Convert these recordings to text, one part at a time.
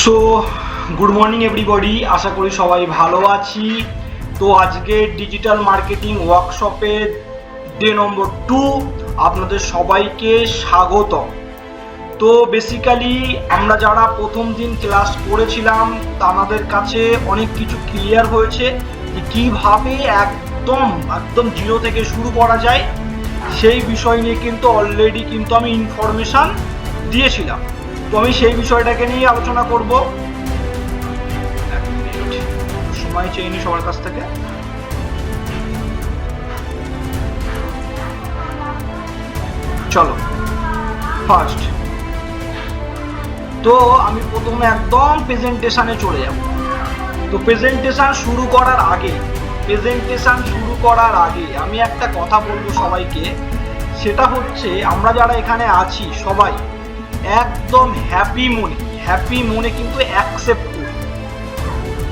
So good morning everybody, আশা করি সবাই ভালো আছি। তো আজকে ডিজিটাল মার্কেটিং ওয়ার্কশপের ডে নম্বর 2 আপনাদের সবাইকে স্বাগত। তো বেসিক্যালি আমরা যারা প্রথম দিন ক্লাস করেছিলাম তাদের কাছে অনেক কিছু ক্লিয়ার হয়েছে যে কীভাবে একদম জিরো থেকে শুরু করা যায়, সেই বিষয় নিয়ে কিন্তু অলরেডি কিন্তু আমি ইনফরমেশান দিয়েছিলাম। তো আমি সেই বিষয়টাকে নিয়ে আলোচনা করব। সময় চেয়ে নি সবার কাছ থেকে। চলো ফার্স্ট তো আমি প্রথমে একদম প্রেজেন্টেশনে চলে যাব। তো প্রেজেন্টেশন শুরু করার আগে আমি একটা কথা বলবো সবাইকে, সেটা হচ্ছে আমরা যারা এখানে আছি সবাই একদম হ্যাপি মনে কিন্তু অ্যাকসেপ্ট করব।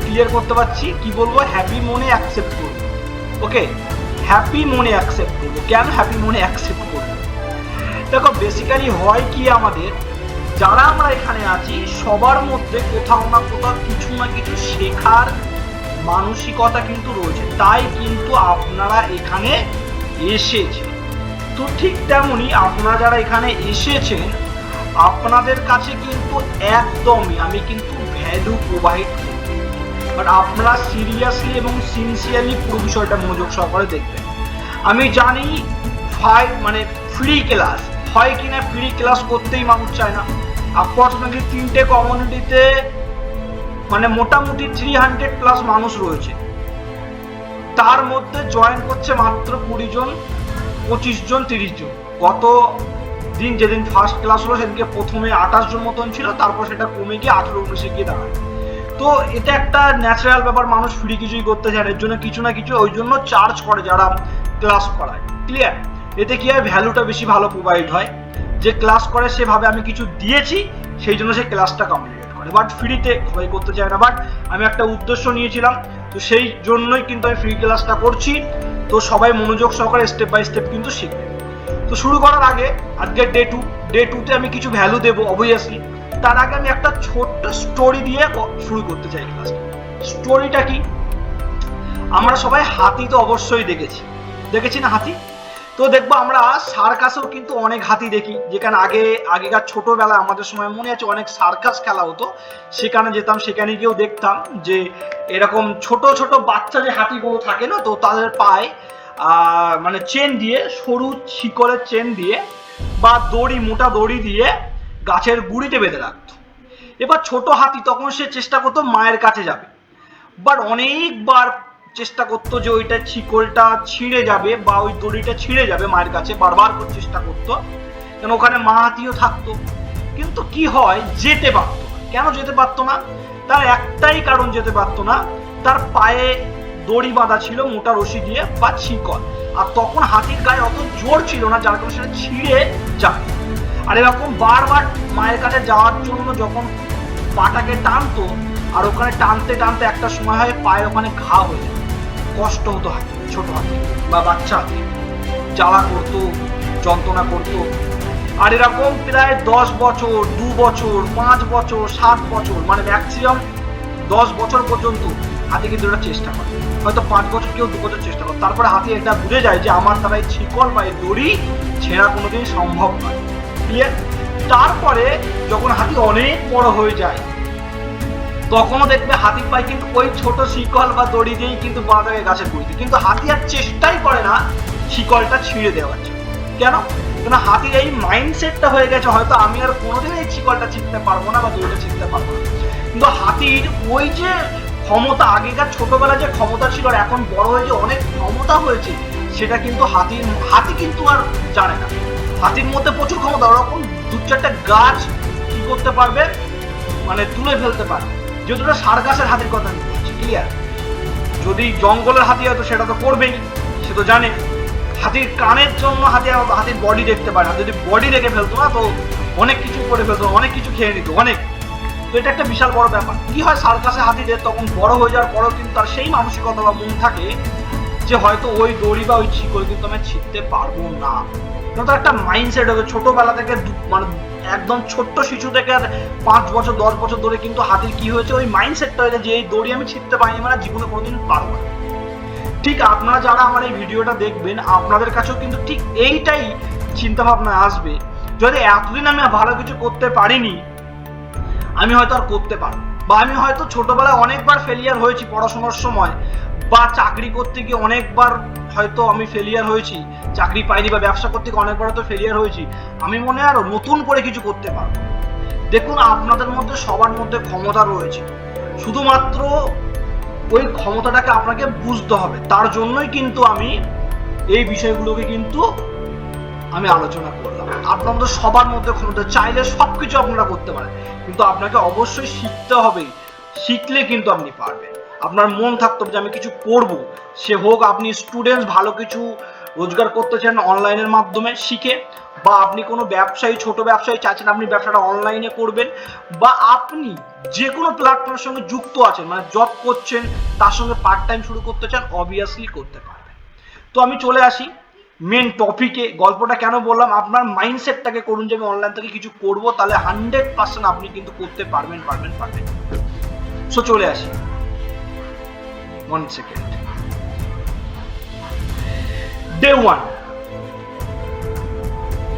ক্লিয়ার করতে পারছি কি বলবো? হ্যাপি মনে অ্যাকসেপ্ট করব। ওকে, হ্যাপি মনে অ্যাকসেপ্ট করব। কেন হ্যাপি মনে অ্যাকসেপ্ট করব? দেখো বেসিক্যালি হয় কি, আমাদের যারা আমরা এখানে আছি সবার মধ্যে কোথাও না কোথাও কিছু না কিছু শেখার মানসিকতা কিন্তু রয়েছে, তাই কিন্তু আপনারা এখানে এসেছেন। তো ঠিক তেমনি আপনারা যারা এখানে এসেছেন আপনাদের কাছে কিন্তু একদমই আমি কিন্তু ভ্যালু প্রোভাইড করি, বাট আপনারা সিরিয়াসলি এবং সিনসিয়ারলি পুরো বিষয়টা মনোযোগ সহকারে দেখবেন। আমি জানি ফ্রি ক্লাস হয় কিনা, ফ্রি ক্লাস করতেই মানুষ চায় না। অ্যাপ্রক্সিমেটলি 3টে কমিউনিটিতে মোটামুটি 300+ মানুষ রয়েছে, তার মধ্যে জয়েন করছে মাত্র 20 জন, 25 জন, 30 জন। গত দিন যেদিন ফার্স্ট ক্লাস হলো সেদিনকে প্রথমে 28 জন মতন ছিল, তারপর সেটা কমে গিয়ে 18-19 গিয়ে দাঁড়ায়। তো এটা একটা ন্যাচারাল ব্যাপার, মানুষ ফ্রি কিছুই করতে চায়, এর জন্য কিছু না কিছু ওই জন্য চার্জ করে যারা ক্লাস করায়। ক্লিয়ার? এতে কি হয়, ভ্যালুটা বেশি ভালো প্রোভাইড হয়। যে ক্লাস করে সেভাবে আমি কিছু দিয়েছি সেই জন্য সে ক্লাসটা কমপ্লিট করে, বাট ফ্রিতে সবাই করতে চায় না। বাট আমি একটা উদ্দেশ্য নিয়েছিলাম, তো সেই জন্যই কিন্তু আমি ফ্রি ক্লাসটা করছি। তো সবাই মনোযোগ সহকারে স্টেপ বাই স্টেপ কিন্তু শিখবে। তো শুরু করার আগে আজকে ডে টুতে আমি কিছু ভ্যালু দেবো অবভিয়াসলি। তার আগে আমি একটা ছোট্ট স্টোরি দিয়ে শুরু করতে চাই ক্লাসটা। স্টোরিটা কি, আমরা সবাই হাতি তো অবশ্যই দেখেছি না হাতি? তো দেখবো আমরা সার্কাসেও কিন্তু অনেক হাতি দেখি, যেখানে আগেকার ছোটবেলায় আমাদের সময় মনে আছে অনেক সার্কাস খেলা হতো, সেখানে যেতাম, সেখানে গিয়েও দেখতাম যে এরকম ছোট ছোট বাচ্চা যে হাতিগুলো থাকে না, তো তাদের পায়ে চেন দিয়ে, সরু শিকলের চেন দিয়ে বা মোটা দড়ি দিয়ে গাছের গুঁড়িতে বেঁধে রাখতো। এবার ছোট হাতি তখন সে চেষ্টা করতো মায়ের কাছে যাবে, বাট অনেকবার চেষ্টা করতো যে ওইটা শিকলটা ছিঁড়ে যাবে বা ওই দড়িটা ছিঁড়ে যাবে মায়ের কাছে, বারবার করে চেষ্টা করতো, কেন ওখানে মা হাতিও থাকতো। কিন্তু কি হয়, যেতে পারতো না। কেন যেতে পারতো না? তার একটাই কারণ যেতে পারতো না, তার পায়ে দড়ি বাঁধা ছিল মোটা রশি দিয়ে বা শিকল, আর তখন হাতির গায়ে অত জোর ছিল না, যার কারণে সেটা ছিঁড়ে যায়। আর এরকম বারবার মায়ের কাছে যাওয়ার জন্য যখন পাটাকে টানতো, আর ওখানে টানতে টানতে একটা সময় হয় পায়ের ওখানে ঘা হয়ে যায়, কষ্ট হতো হাতি, ছোট হাতি বা বাচ্চা হাতি, জ্বালা করতো, যন্ত্রণা করতো। আর এরকম প্রায় 10 বছর, 2 বছর, 5 বছর, 7 বছর, ম্যাক্সিমাম 10 বছর পর্যন্ত হাতি কিন্তু এটা চেষ্টা করে, হয়তো 5 বছর কেউ 2 বছর চেষ্টা করে। তারপরে হাতি এটা বুঝে যায় যে আমার দ্বারা এই শিকল বা এই দড়ি ছেঁড়া কোনোদিন সম্ভব নয়। ক্লিয়ার? তারপরে যখন হাতি অনেক বড় হয়ে যায় তখনও দেখবে হাতির পায়ে কিন্তু ওই ছোট শিকল বা দড়ি দিয়েই কিন্তু বাঁধা থাকে গাছের গুঁড়িতে, কিন্তু হাতি আর চেষ্টাই করে না শিকলটা ছিঁড়ে দেওয়ার জন্য। কেন? হাতির এই মাইন্ডসেটটা হয়ে গেছে, হয়তো আমি আর কোনোদিন এই শিকলটা ছিঁড়তে পারবো না বা দড়িটা ছিঁড়তে পারবো না। কিন্তু হাতির ওই যে ক্ষমতা, আগেকার ছোটবেলায় যে ক্ষমতা ছিল আর এখন বড় হয়ে যে অনেক ক্ষমতা হয়েছে, সেটা কিন্তু হাতি কিন্তু আর জানে না। হাতির মধ্যে প্রচুর ক্ষমতা, ওরকম 2-4টা গাছ কি করতে পারবে, তুলে ফেলতে পারবে। যেহেতু সার্কাসের হাতির কথা আমি বলছি। ক্লিয়ার? যদি জঙ্গলের হাতি হয় তো সেটা তো করবেই, সে তো জানে। হাতির কানের জন্য হাতির বডি দেখতে পারে না, যদি বডি দেখে ফেলতো না তো অনেক কিছু করে ফেলতো, অনেক কিছু খেয়ে নিত অনেক। তো এটা একটা বিশাল বড় ব্যাপার। কি হয়, সার্কাসে হাতিদের তখন বড় হয়ে যাওয়ার পরেও কিন্তু তার সেই মানসিকতা বা মন থাকে যে হয়তো ওই দড়ি বা ওই শিকল কিন্তু আমি ছিঁড়তে পারবো না। তার একটা মাইন্ডসেট হবে ছোটবেলা থেকে, একদম ছোট্ট শিশু থেকে 5 বছর 10 বছর ধরে কিন্তু হাতির কি হয়েছে, ওই মাইন্ডসেটটা হয়েছে যে এই দড়ি আমি ছিঁড়তে পারিনি মানে জীবনে কোনোদিন পারবো না। ঠিক আপনারা যারা আমার এই ভিডিওটা দেখবেন আপনাদের কাছেও কিন্তু ঠিক এইটাই চিন্তা ভাবনা আসবে, যদি এতদিন আমি ভালো কিছু করতে পারিনি আমি হয়তো আর করতে পারবো, বা আমি হয়তো ছোটবেলায় অনেকবার ফেলিয়ার হয়েছি পড়াশোনার সময়, বা চাকরি করতে গিয়ে অনেকবার হয়তো আমি ফেলিয়ার হয়েছি, চাকরি পাইনি, বা ব্যবসা করতে গিয়ে অনেকবার হয়তো ফেলিয়ার হয়েছি, আমি মনে হয় আরো নতুন করে কিছু করতে পারবো। দেখুন আপনাদের মধ্যে সবার মধ্যে ক্ষমতা রয়েছে, শুধুমাত্র ওই ক্ষমতাটাকে আপনাকে বুঝতে হবে। তার জন্যই কিন্তু আমি এই বিষয়গুলোকে কিন্তু আমি আলোচনা করলাম। আপনাদের সবার মধ্যে ক্ষমতা, চাইলে সবকিছু আপনারা করতে পারেন, কিন্তু আপনাকে অবশ্যই শিখতে হবে, শিখলে কিন্তু আপনি পারবেন। আপনার মন থাকতে হবে যে আমি কিছু করব, সে হোক আপনি স্টুডেন্ট ভালো কিছু রোজগার করতে চান অনলাইনের মাধ্যমে শিখে, বা আপনি কোনো ব্যবসায়ী ছোট ব্যবসায়ী চাচ্ছেন আপনি ব্যবসাটা অনলাইনে করবেন, বা আপনি যে কোনো প্ল্যাটফর্মের সঙ্গে যুক্ত আছেন মানে জব করছেন তার সঙ্গে পার্ট টাইম শুরু করতে চান, অবভিয়াসলি করতে পারবেন। তো আমি চলে আসি মেন টপিকে। গল্পটা কেন বললাম, আপনার মাইন্ডসেটটাকে করুন যে আমি অনলাইন থেকে কিছু করব, তাহলে 100% আপনি কিন্তু করতে পারবেন। সো চলে আসি, 1 সেকেন্ড।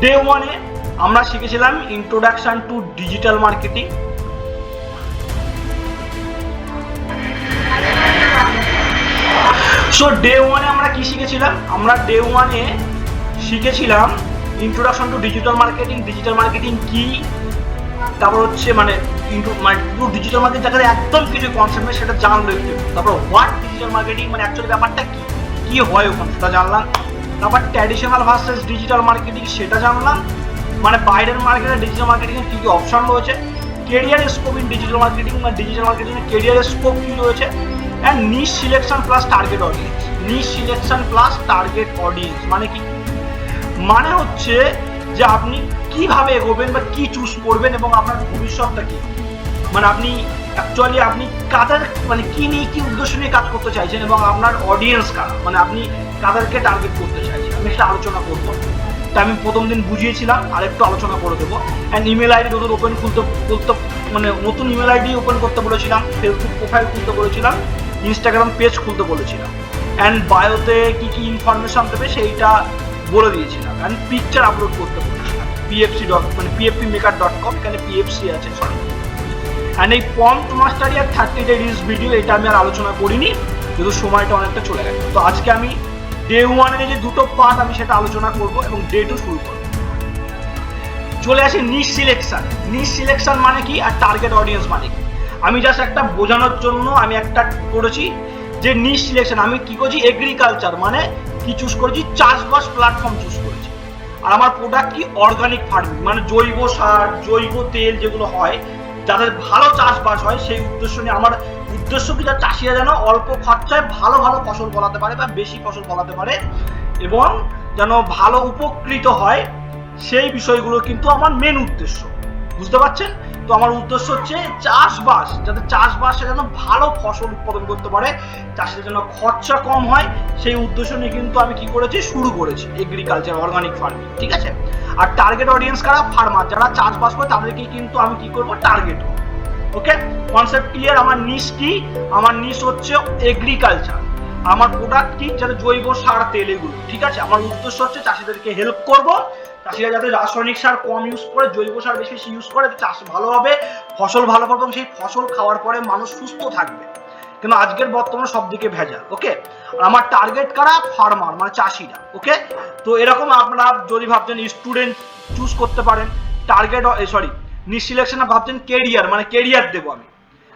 ডে ওয়ানে আমরা শিখেছিলাম introduction to digital marketing. So day ওয়ানে আমরা কি শিখেছিলাম, আমরা ডে ওয়ানে শিখেছিলাম introduction to digital marketing. Digital marketing কি, তারপর হচ্ছে মানে ডিজিটাল মার্কেটিং যাদের একদম কিছু কনসেপ্ট নেই সেটা জানলো একটু। তারপর হোয়াট ডিজিটাল মার্কেটিং মানে অ্যাকচুয়ালি ব্যাপারটা কি হয় ওখানে সেটা জানলাম। তারপর ট্র্যাডিশনাল ভার্সেস ডিজিটাল মার্কেটিং সেটা জানলাম, মানে বাইরের মার্কেটে ডিজিটাল মার্কেটিং এর কি কি অপশন রয়েছে, career scope in digital marketing মানে ডিজিটাল মার্কেটিং এর কেরিয়ার স্কোপ কি রয়েছে, and niche selection plus target audience. Niche selection plus target audience মানে কি, মানে হচ্ছে যে আপনি কিভাবে এগোবেন বা কি চুজ করবেন এবং আপনার ভবিষ্যৎটা কি, মানে আপনি অ্যাকচুয়ালি আপনি কাদের মানে কি নিয়ে কি উদ্দেশ্য নিয়ে কাজ করতে চাইছেন এবং আপনার অডিয়েন্স কারা, মানে আপনি কাদেরকে টার্গেট করতে চাইছেন, আমি সেটা আলোচনা করবো। তা আমি প্রথম দিন বুঝিয়েছিলাম, আর একটু আলোচনা করে দেবো। অ্যান্ড ইমেল আইডি নতুন ওপেন খুলতে মানে নতুন ইমেল আইডি ওপেন করতে বলেছিলাম, ফেসবুক প্রোফাইল খুলতে বলেছিলাম, ইনস্টাগ্রাম পেজ খুলতে বলেছিলাম, অ্যান্ড বায়োতে কি কি ইনফরমেশন দেবে সেইটা বলে দিয়েছিলাম, অ্যান্ড পিকচার আপলোড করতে বলেছিলাম pfcmaker.com, এখানে PFC আছে সরি। অ্যান্ড এই প্রম্পট মাস্টারি আর 30 ডে রিলস ভিডিও এটা আমি আর আলোচনা করিনি যেহেতু সময়টা অনেকটা চলে গেছে। তো আজকে আমি ডে ওয়ানের যে দুটো পার্ট আমি সেটা আলোচনা করব এবং ডে 2 শুরু করব। চলে আসি নিশ সিলেকশন। নিশ সিলেকশন মানে কি আর টার্গেট অডিয়েন্স মানে কি, আমি জাস্ট একটা বোঝানোর জন্য আমি একটা করেছি যে নিশ সিলেকশন। আমি কি করছি, এগ্রিকালচার মানে কি চুজ করেছি, চাষবাস প্ল্যাটফর্ম চুজ করেছি। আর আমার প্রোডাক্ট কি, অর্গানিক ফার্মিং মানে জৈব সার জৈব তেল যেগুলো হয়, যাদের ভালো চাষবাস হয় সেই উদ্দেশ্য নিয়ে। আমার উদ্দেশ্য কি, যারা চাষিরা যেন অল্প খরচায় ভালো ফসল ফলাতে পারে বা বেশি ফসল ফলাতে পারে এবং যেন ভালো উপকৃত হয়, সেই বিষয়গুলো কিন্তু আমার মেন উদ্দেশ্য, বুঝতে পারছেন? তো আমার উদ্দেশ্য হচ্ছে চাষবাস, যাতে চাষবাসে যেন ভালো ফসল উৎপাদন করতে পারে, চাষিদের যেন খরচা কম হয়, সেই উদ্দেশ্য নিয়ে কিন্তু আমি কি করেছি, শুরু করেছি এগ্রিকালচার অর্গানিক ফার্মিং, ঠিক আছে? আর টার্গেট অডিয়েন্স কারা, ফার্মার, যারা চাষবাস করে তাদেরকে কিন্তু আমি কি করব, টার্গেট। ওকে, কনসেপ্ট ক্লিয়ার? আমার নিশ কি, আমার নিশ হচ্ছে এগ্রিকালচার, আমার প্রোডাক্ট কি, যাতে জৈব সার তেল এগুলো, ঠিক আছে? আমার উদ্দেশ্য হচ্ছে চাষিদেরকে হেল্প করব, চাষিরা যাতে রাসায়নিক সার কম ইউজ করে জৈব সার বেশি বেশি ইউজ করে, চাষ ভালো হবে, ফসল ভালো পাবে এবং সেই ফসল খাওয়ার পরে মানুষ সুস্থ থাকবে, কেন আজকের বর্তমানে সব দিকে ভেজাল। ওকে, আমার টার্গেট কারা, ফার্মার মানে চাষিরা। ওকে, তো এরকম আপনারা যদি ভাবছেন স্টুডেন্ট চুজ করতে পারেন, টার্গেট নিশ সিলেকশনে ভাবছেন কেরিয়ার মানে কেরিয়ার দেবো আমি,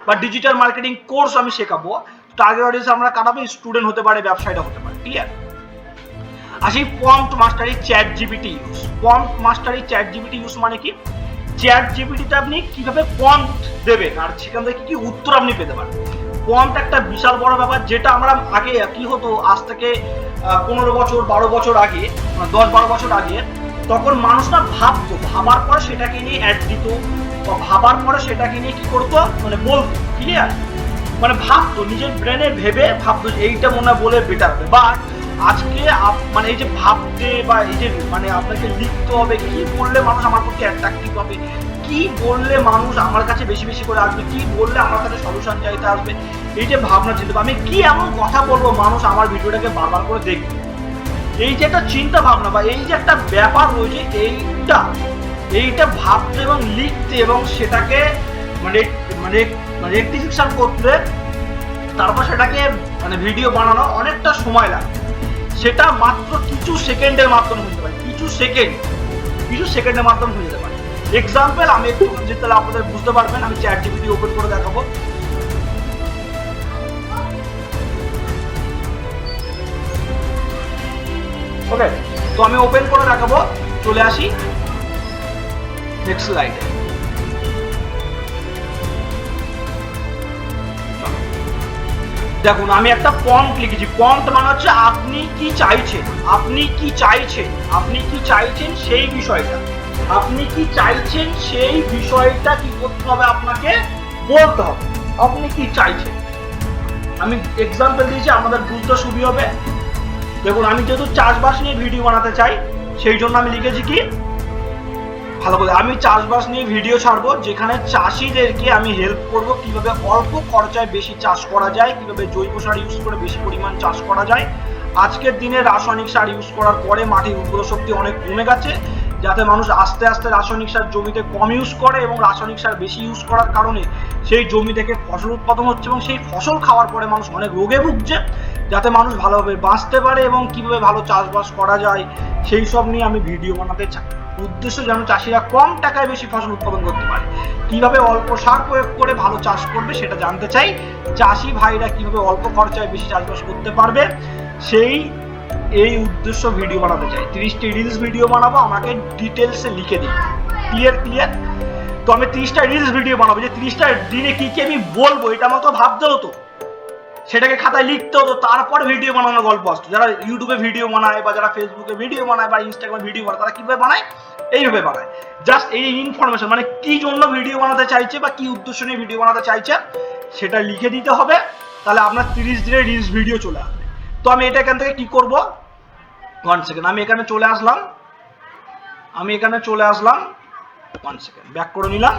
বা ডিজিটাল মার্কেটিং কোর্স আমি শেখাবো, টার্গেট অডিয়েন্স আমরা কাটাবো, স্টুডেন্ট হতে পারে, ব্যবসায়ীরা হতে পারে। ক্লিয়ার? আসি prompt mastery ChatGPT use. Prompt mastery ChatGPT use মানে কি, চ্যাট জিপিটিতে আপনি কিভাবে প্রম্পট দেবেন আর সেখান থেকে কি উত্তর আপনি পেতে পারেন। প্রম্পট একটা বিশাল বড় ব্যাপার, যেটা আমরা আগে কি হতো, আজ থেকে 15 বছর 12 বছর আগে, 10-12 বছর আগে, তখন মানুষরা ভাবতো, ভাবার পরে সেটাকে নিয়ে অ্যাড দিত, বা ভাবার পরে সেটাকে নিয়ে কি করতো, মানে বলতো। ক্লিয়ার? মানে ভাবতো, নিজের ব্রেনে ভেবে ভাবতো এইটা মনে বলে বেটার হবে, বা আজকে মানে এই যে ভাবতে বা এই যে মানে আপনাকে লিখতে হবে কি বললে মানুষ আমার পক্ষে অ্যাট্রাক্টিভ হবে, কি বললে মানুষ আমার কাছে বেশি বেশি করে আসবে, কি বললে আমার কাছে সলিউশন চাইতে আসবে, এই যে ভাবনা চিন্তা, আমি কি এমন কথা বলবো মানুষ আমার ভিডিওটাকে বারবার করে দেখবে, এই যে একটা চিন্তা ভাবনা বা এই যে একটা ব্যাপার রয়েছে, এইটা ভাবতে এবং লিখতে এবং সেটাকে মানে মানে রেকটিফিকেশন করতে, তারপর সেটাকে মানে ভিডিও বানানো অনেকটা সময় লাগে। সেটা মাত্র কিছু সেকেন্ডের মাধ্যমে হতে পারে, কিছু সেকেন্ডের মাধ্যমে হয়ে যেতে পারে। এক্সাম্পল আমি একটু যেতে আপনাদের বুঝতে পারবেন, আমি চ্যাট জিপিটি ওপেন করে দেখাবো। ওকে, তো আমি ওপেন করে দেখাবো, চলে আসি নেক্সট স্লাইডে। দেখুন আমি একটা প্রম্পট লিখেছি। প্রম্পট মানে হচ্ছে আপনি কি চাইছেন, আপনি কি চাইছেন, আপনি কি চাইছেন সেই বিষয়টা, আপনি কি চাইছেন সেই বিষয়টা কি করতে হবে, আপনাকে বলতে হবে আপনি কি চাইছেন। আমি এক্সাম্পল দিয়েছি আমাদের বুঝতে সুবিধা হবে। দেখুন আমি যেহেতু চাষবাস নিয়ে ভিডিও বানাতে চাই, সেই জন্য আমি লিখেছি কি ভালো করে, আমি চাষবাস নিয়ে ভিডিও ছাড়বো যেখানে চাষিদেরকে আমি হেল্প করব কিভাবে অল্প খরচায় বেশি চাষ করা যায়, কিভাবে জৈব সার ইউজ করে বেশি পরিমাণ চাষ করা যায়। আজকের দিনে রাসায়নিক সার ইউজ করার পরে মাটির উর্বর শক্তি অনেক কমে গেছে, যাতে মানুষ আস্তে আস্তে রাসায়নিক সার জমিতে কম ইউজ করে এবং রাসায়নিক সার বেশি ইউজ করার কারণে সেই জমি থেকে ফসল উৎপাদন হচ্ছে এবং সেই ফসল খাওয়ার পরে মানুষ অনেক রোগে ভুগছে, যাতে মানুষ ভালোভাবে বাঁচতে পারে এবং কিভাবে ভালো চাষবাস করা যায় সেই সব নিয়ে আমি ভিডিও বানাতে চাই। উদ্দেশ্য যেন চাষিরা কম টাকায় বেশি ফসল উৎপাদন করতে পারে, কিভাবে অল্প সার প্রয়োগ করে ভালো চাষ করবে সেটা জানতে চাই। চাষি ভাইরা কিভাবে অল্প খরচায় বেশি চাষবাস করতে পারবে এই উদ্দেশ্য ভিডিও বানাতে চাই। 30টি রিলস ভিডিও বানাবো, আমাকে ডিটেলসে লিখে দিন ক্লিয়ার। তো আমি 30টা রিলস ভিডিও বানাবো, যে 30টা দিনে কি কি আমি বলবো এটা আমাকে ভাবতে হতো, সেটাকে খাতায় লিখতে হতো, তারপর ভিডিও বানানোর গল্প আসতো। যারা ইউটিউবে ভিডিও বানায় বা যারা ফেসবুকে ভিডিও বানায় বা ইনস্টাগ্রামে ভিডিও বানায়, তারা কিভাবে বানায়, এইভাবে বানায়। জাস্ট এই ইনফরমেশন মানে কি জন্য ভিডিও বানাতে চাইছে বা কি উদ্দেশ্য নিয়ে ভিডিও বানাতে চাইছে সেটা লিখে দিতে হবে, তাহলে আপনার 30 দিনের রিলস ভিডিও চলে আসবে। তো আমি এটা এখান থেকে কি করব, 1 সেকেন্ড, আমি এখানে চলে আসলাম 1 সেকেন্ড ব্যাক করে নিলাম,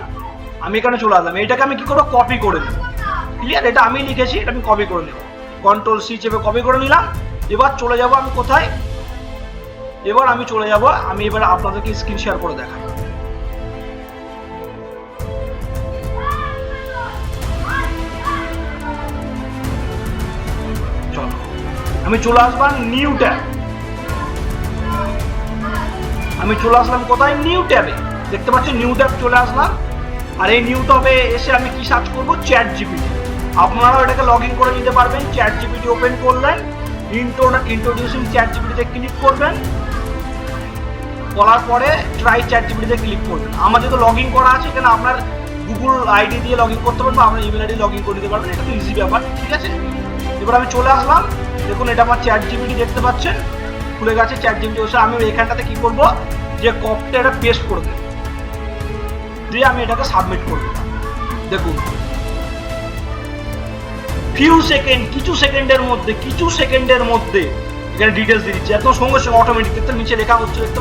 আমি এখানে চলে আসলাম। এটাকে আমি কি করবো, কপি করে নেব। ক্লিয়ার, এটা আমি লিখেছি, এটা আমি কপি করে নেব, কন্ট্রোল সি চেপে কপি করে নিলাম। এবার চলে যাব আমি কোথায়, আমি এবার আপনাদেরকে স্ক্রিন শেয়ার করে দেখাই। চলো আমি চলে আসলাম নিউ ট্যাব, আমি চলে আসলাম কোথায়, নিউ ট্যাবে। দেখতে পাচ্ছেন নিউ ট্যাব চলে আসলাম। আর এই নিউ ট্যাবে এসে আমি কি সার্চ করব, চ্যাট জিপিটি। আপনারাও এটাকে লগ ইন করে নিতে পারবেন। চ্যাট জিপিটি ওপেন করলেন, ইন্ট্রোডিউসিং চ্যাট জিপিটিতে ক্লিক করবেন, করার পরে ট্রাই চ্যাট জিপিটিতে ক্লিক করবেন। আমার যেহেতু লগ ইন করা আছে, এখানে আপনার গুগল আইডি দিয়ে লগ ইন করতে পারবেন বা আপনার ইমেল আইডি লগ ইন করে দিতে পারবেন, এটা তো ইজি ব্যাপার, ঠিক আছে। এবার আমি চলে আসলাম, দেখুন এটা আমার চ্যাট জিপিটি দেখতে পাচ্ছেন খুলে গেছে চ্যাট জিপিটি। বসে আমি এখানটাতে কি করব, যে কপটা এটা পেস্ট করে দেব, দিয়ে আমি এটাকে সাবমিট করব। দেখুন কিছু সেকেন্ডের মধ্যে এখানে ডিটেলস দিয়ে দিচ্ছে, এত সঙ্গে সঙ্গে অটোমেটিক দেখতে নিচে লেখা হচ্ছে, দেখতে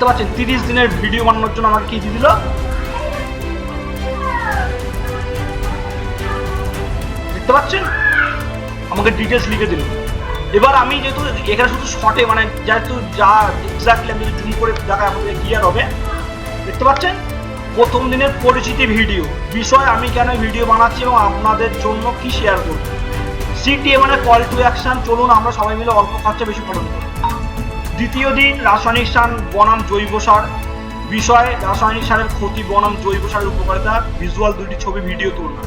পাচ্ছেন 30 দিনের ভিডিও বানানোর জন্য আমাকে কি দিয়ে দিল, দেখতে পাচ্ছেন আমাকে ডিটেলস লিখে দিল। এবার আমি যেহেতু এখানে শুধু শর্টে মানে যেহেতু যা এক্স্যাক্টলি আমি জুম করে দেখায় আমাদের ক্লিয়ার হবে, দেখতে পাচ্ছেন প্রথম দিনের পরিচিতি ভিডিও, বিষয় আমি কেন ভিডিও বানাচ্ছি এবং আপনাদের জন্য কি শেয়ার করব। সিটিএ মানে কল টু অ্যাকশন, চলুন আমরা সবাই মিলে অল্প খরচে বেশি ফলন করি। দ্বিতীয় দিন রাসায়নিক সার বনাম জৈব সার, বিষয় রাসায়নিক সারের ক্ষতি বনাম জৈব সারের উপকারিতা, ভিজুয়াল 2টি ছবি ভিডিও তুলনা,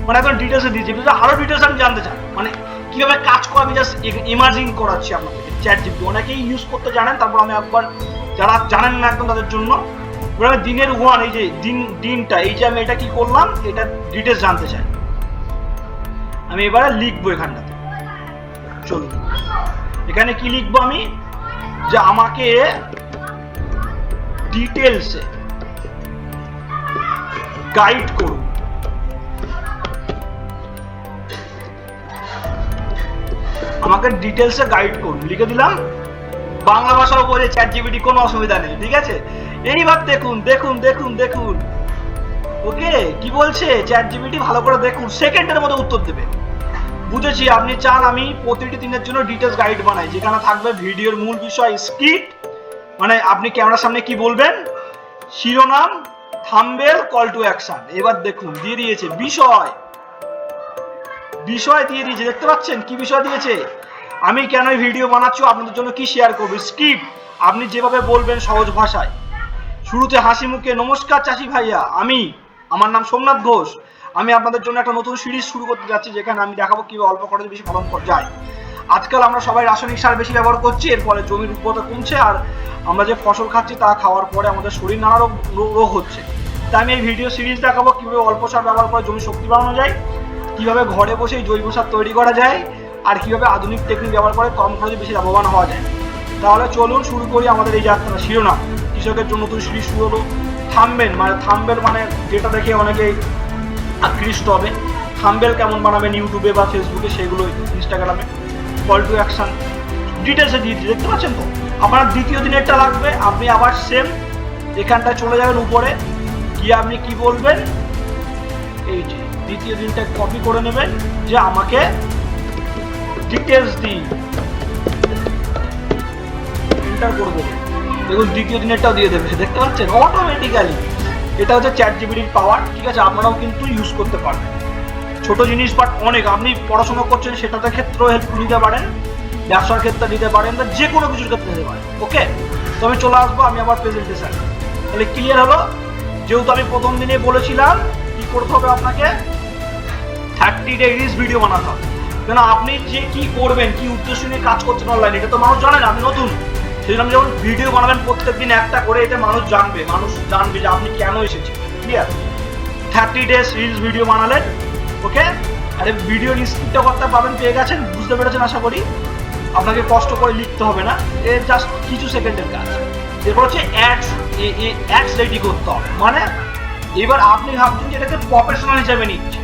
মানে এখন ডিটেলসে দিয়েছি। আরো ডিটেলস আমি জানতে চান মানে কিভাবে কাজ করে, আমি জাস্ট ইমাজিন করাচ্ছি আপনাদেরকে। চ্যাট জিপিটি অনেকেই ইউজ করতে জানেন, তারপর আমি একবার যারা জানেন না একদম তাদের জন্য দিনের 1 এই যে দিনটা, এই যে আমি এটা কি করলাম, এটা ডিটেলস জানতে চাই। আমি এবারে লিখবো এখানটাতে, চলুন এখানে কি লিখবো আমি, যে আমাকে ডিটেলসে গাইড করুন। আমাকে ডিটেলসে গাইড করুন, লিখে দিলাম। বাংলা ভাষাও বোঝে ChatGPT, কোনো অসুবিধা নেই, ঠিক আছে। এইবার দেখুন দেখুন দেখুন দেখুন, ওকে কি বলছে ChatGPT, ভালো করে দেখুন, সেকেন্ডের মধ্যে উত্তর দেবে। বুঝেছি, আপনি চান আমি প্রতিটি দিনের জন্য ডিটেলস গাইড বানাই, যেখানে থাকবে ভিডিওর মূল বিষয়, স্ক্রিপ্ট, মানে আপনি ক্যামেরার সামনে কি বলবেন, শিরোনাম, থাম্বনেল, কল টু অ্যাকশন। এবার দেখুন দিয়ে দিয়েছে বিষয়, বিষয় দিয়ে দিয়েছে, দেখতে পাচ্ছেন কি বিষয় দিয়েছে, আমি কেন ভিডিও বানাচ্ছি, আপনাদের জন্য কি শেয়ার করবো, স্ক্রিপ্ট, আপনি যেভাবে বলবেন সহজ ভাষায়, শুরুতে হাসি মুখে, নমস্কার চাষি ভাইয়া, আমার নাম সোমনাথ ঘোষ, আমি আপনাদের জন্য একটা নতুন সিরিজ শুরু করতে যাচ্ছি, যেখানে আমি দেখাবো কিভাবে অল্প খরচে বেশি ফলন করা যায়। আজকাল আমরা সবাই রাসায়নিক সার বেশি ব্যবহার করছি, এর ফলে জমির উর্বরতা কমছে, আর আমরা যে ফসল খাচ্ছি তা খাওয়ার পরে আমাদের শরীর নানা রোগ হচ্ছে। তাই আমি এই ভিডিও সিরিজ দেখাবো কিভাবে অল্প সার ব্যবহার করে জমি শক্তি বাড়ানো যায়, কিভাবে ঘরে বসেই জৈব সার তৈরি করা যায়, আর কিভাবে আধুনিক টেকনিক ব্যবহার করে কম খরচে বেশি লাভবান হওয়া যায়। তাহলে চলুন শুরু করি আমাদের এই যাত্রা। শিরোনাম, কৃষকের জন্য নতুন সিরিজ শুরু হলো। থাম্বনেল মানে যেটা দেখে অনেকেই আকৃষ্ট হবে, থাম্বনেল কেমন বানাবেন ইউটিউবে বা ফেসবুকে, সেগুলো ইনস্টাগ্রামে। কল টু অ্যাকশন ডিটেলসে দিয়ে দিচ্ছি, দেখতে পাচ্ছেন তো। আপনার দ্বিতীয় দিনেরটা লাগবে, আপনি আবার সেম এখানটায় চলে যাবেন উপরে গিয়ে আপনি কি বলবেন, এই যে দ্বিতীয় দিনটা কপি করে নেবেন, যে আমাকে ডিটেলস দিন, এন্টার করে দেবেন। দেখুন দ্বিতীয় দিনেরটাও দিয়ে দেবে, দেখতে পাচ্ছেন অটোমেটিক্যালি। এটা হচ্ছে ChatGPT-র পাওয়ার, ঠিক আছে। আপনারাও কিন্তু ইউজ করতে পারবেন, ছোট জিনিস বাট অনেক, আপনি পড়াশোনা করছেন সেটাতে ক্ষেত্রেও হেল্প নিতে পারেন, ব্যবসার ক্ষেত্রে নিতে পারেন, বা যে কোনো কিছুর ক্ষেত্রে নিতে পারেন। ওকে, তো আমি চলে আসবো, আমি আবার প্রেজেন্টেশন। তাহলে ক্লিয়ার হলো, যেহেতু আমি প্রথম দিনে বলেছিলাম কি করতে হবে, আপনাকে 30 ডেজ ভিডিও বানাতে হবে। কেন আপনি যে কি করবেন, কি উদ্দেশ্য নিয়ে কাজ করছেন অনলাইনে, এটা তো মানুষ জানে না, আপনি নতুন। সেই জন্য আপনি যখন ভিডিও বানাবেন প্রত্যেকদিন একটা করে, এটা মানুষ জানবে যে আপনি কেন এসেছেন। ক্লিয়ার, 30 ডেজ রিলস ভিডিও বানালেন, ওকে। আরে ভিডিওর স্ক্রিপ্টটা করতে পাবেন, পেয়ে গেছেন, বুঝতে পেরেছেন আশা করি। আপনাকে কষ্ট করে লিখতে হবে না, এর জাস্ট কিছু সেকেন্ডের কাজ। এরপর হচ্ছে অ্যাডস রেডি করতে হবে, মানে এবার আপনি ভাবছেন যে এটাকে প্রফেশনাল হিসেবে নিচ্ছে,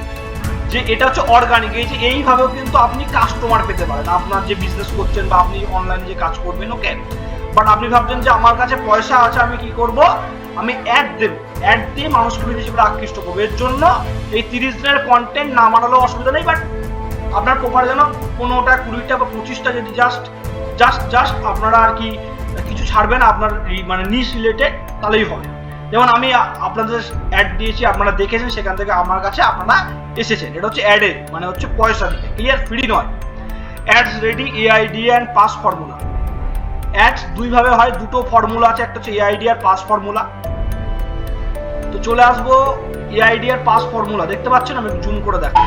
যে এটা হচ্ছে অর্গানিক, এই যে এইভাবেও কিন্তু আপনি কাস্টমার পেতে পারেন, আপনার যে বিজনেস করছেন বা আপনি অনলাইনে যে কাজ করবেন, ওকে। বাট আপনি ভাবছেন যে আমার কাছে পয়সা আছে, আমি কি করব, আমি অ্যাড দেব, অ্যাড দিয়ে মানুষকে হিসেবে আকৃষ্ট করবো। এর জন্য এই 30 দিনের কন্টেন্ট না বানালেও অসুবিধা নেই, বাট আপনার প্রোফাইল যেন 15টা 20টা বা 25টা যদি জাস্ট আপনারা আর কি কিছু ছাড়বেন আপনার মানে নিশ রিলেটেড, তাহলেই হবে। যেমন আমি আপনাদের অ্যাড দিয়েছি, আপনারা দেখেছেন, সেখান থেকে আমার কাছে আপনারা এসেছেন, এটা হচ্ছে অ্যাডের মানে হচ্ছে পয়সা দিয়ে, ক্লিয়ার, ফ্রি নয়। Ads ready, AIDA and pass formula. Ads দুইভাবে হয়, দুটো ফর্মুলা আছে, একটা হচ্ছে AIDA আর পাস ফর্মুলা। তো চলে আসবো AIDA আর পাস ফর্মুলা, দেখতে পাচ্ছেন, আমি জুম করে দেখো।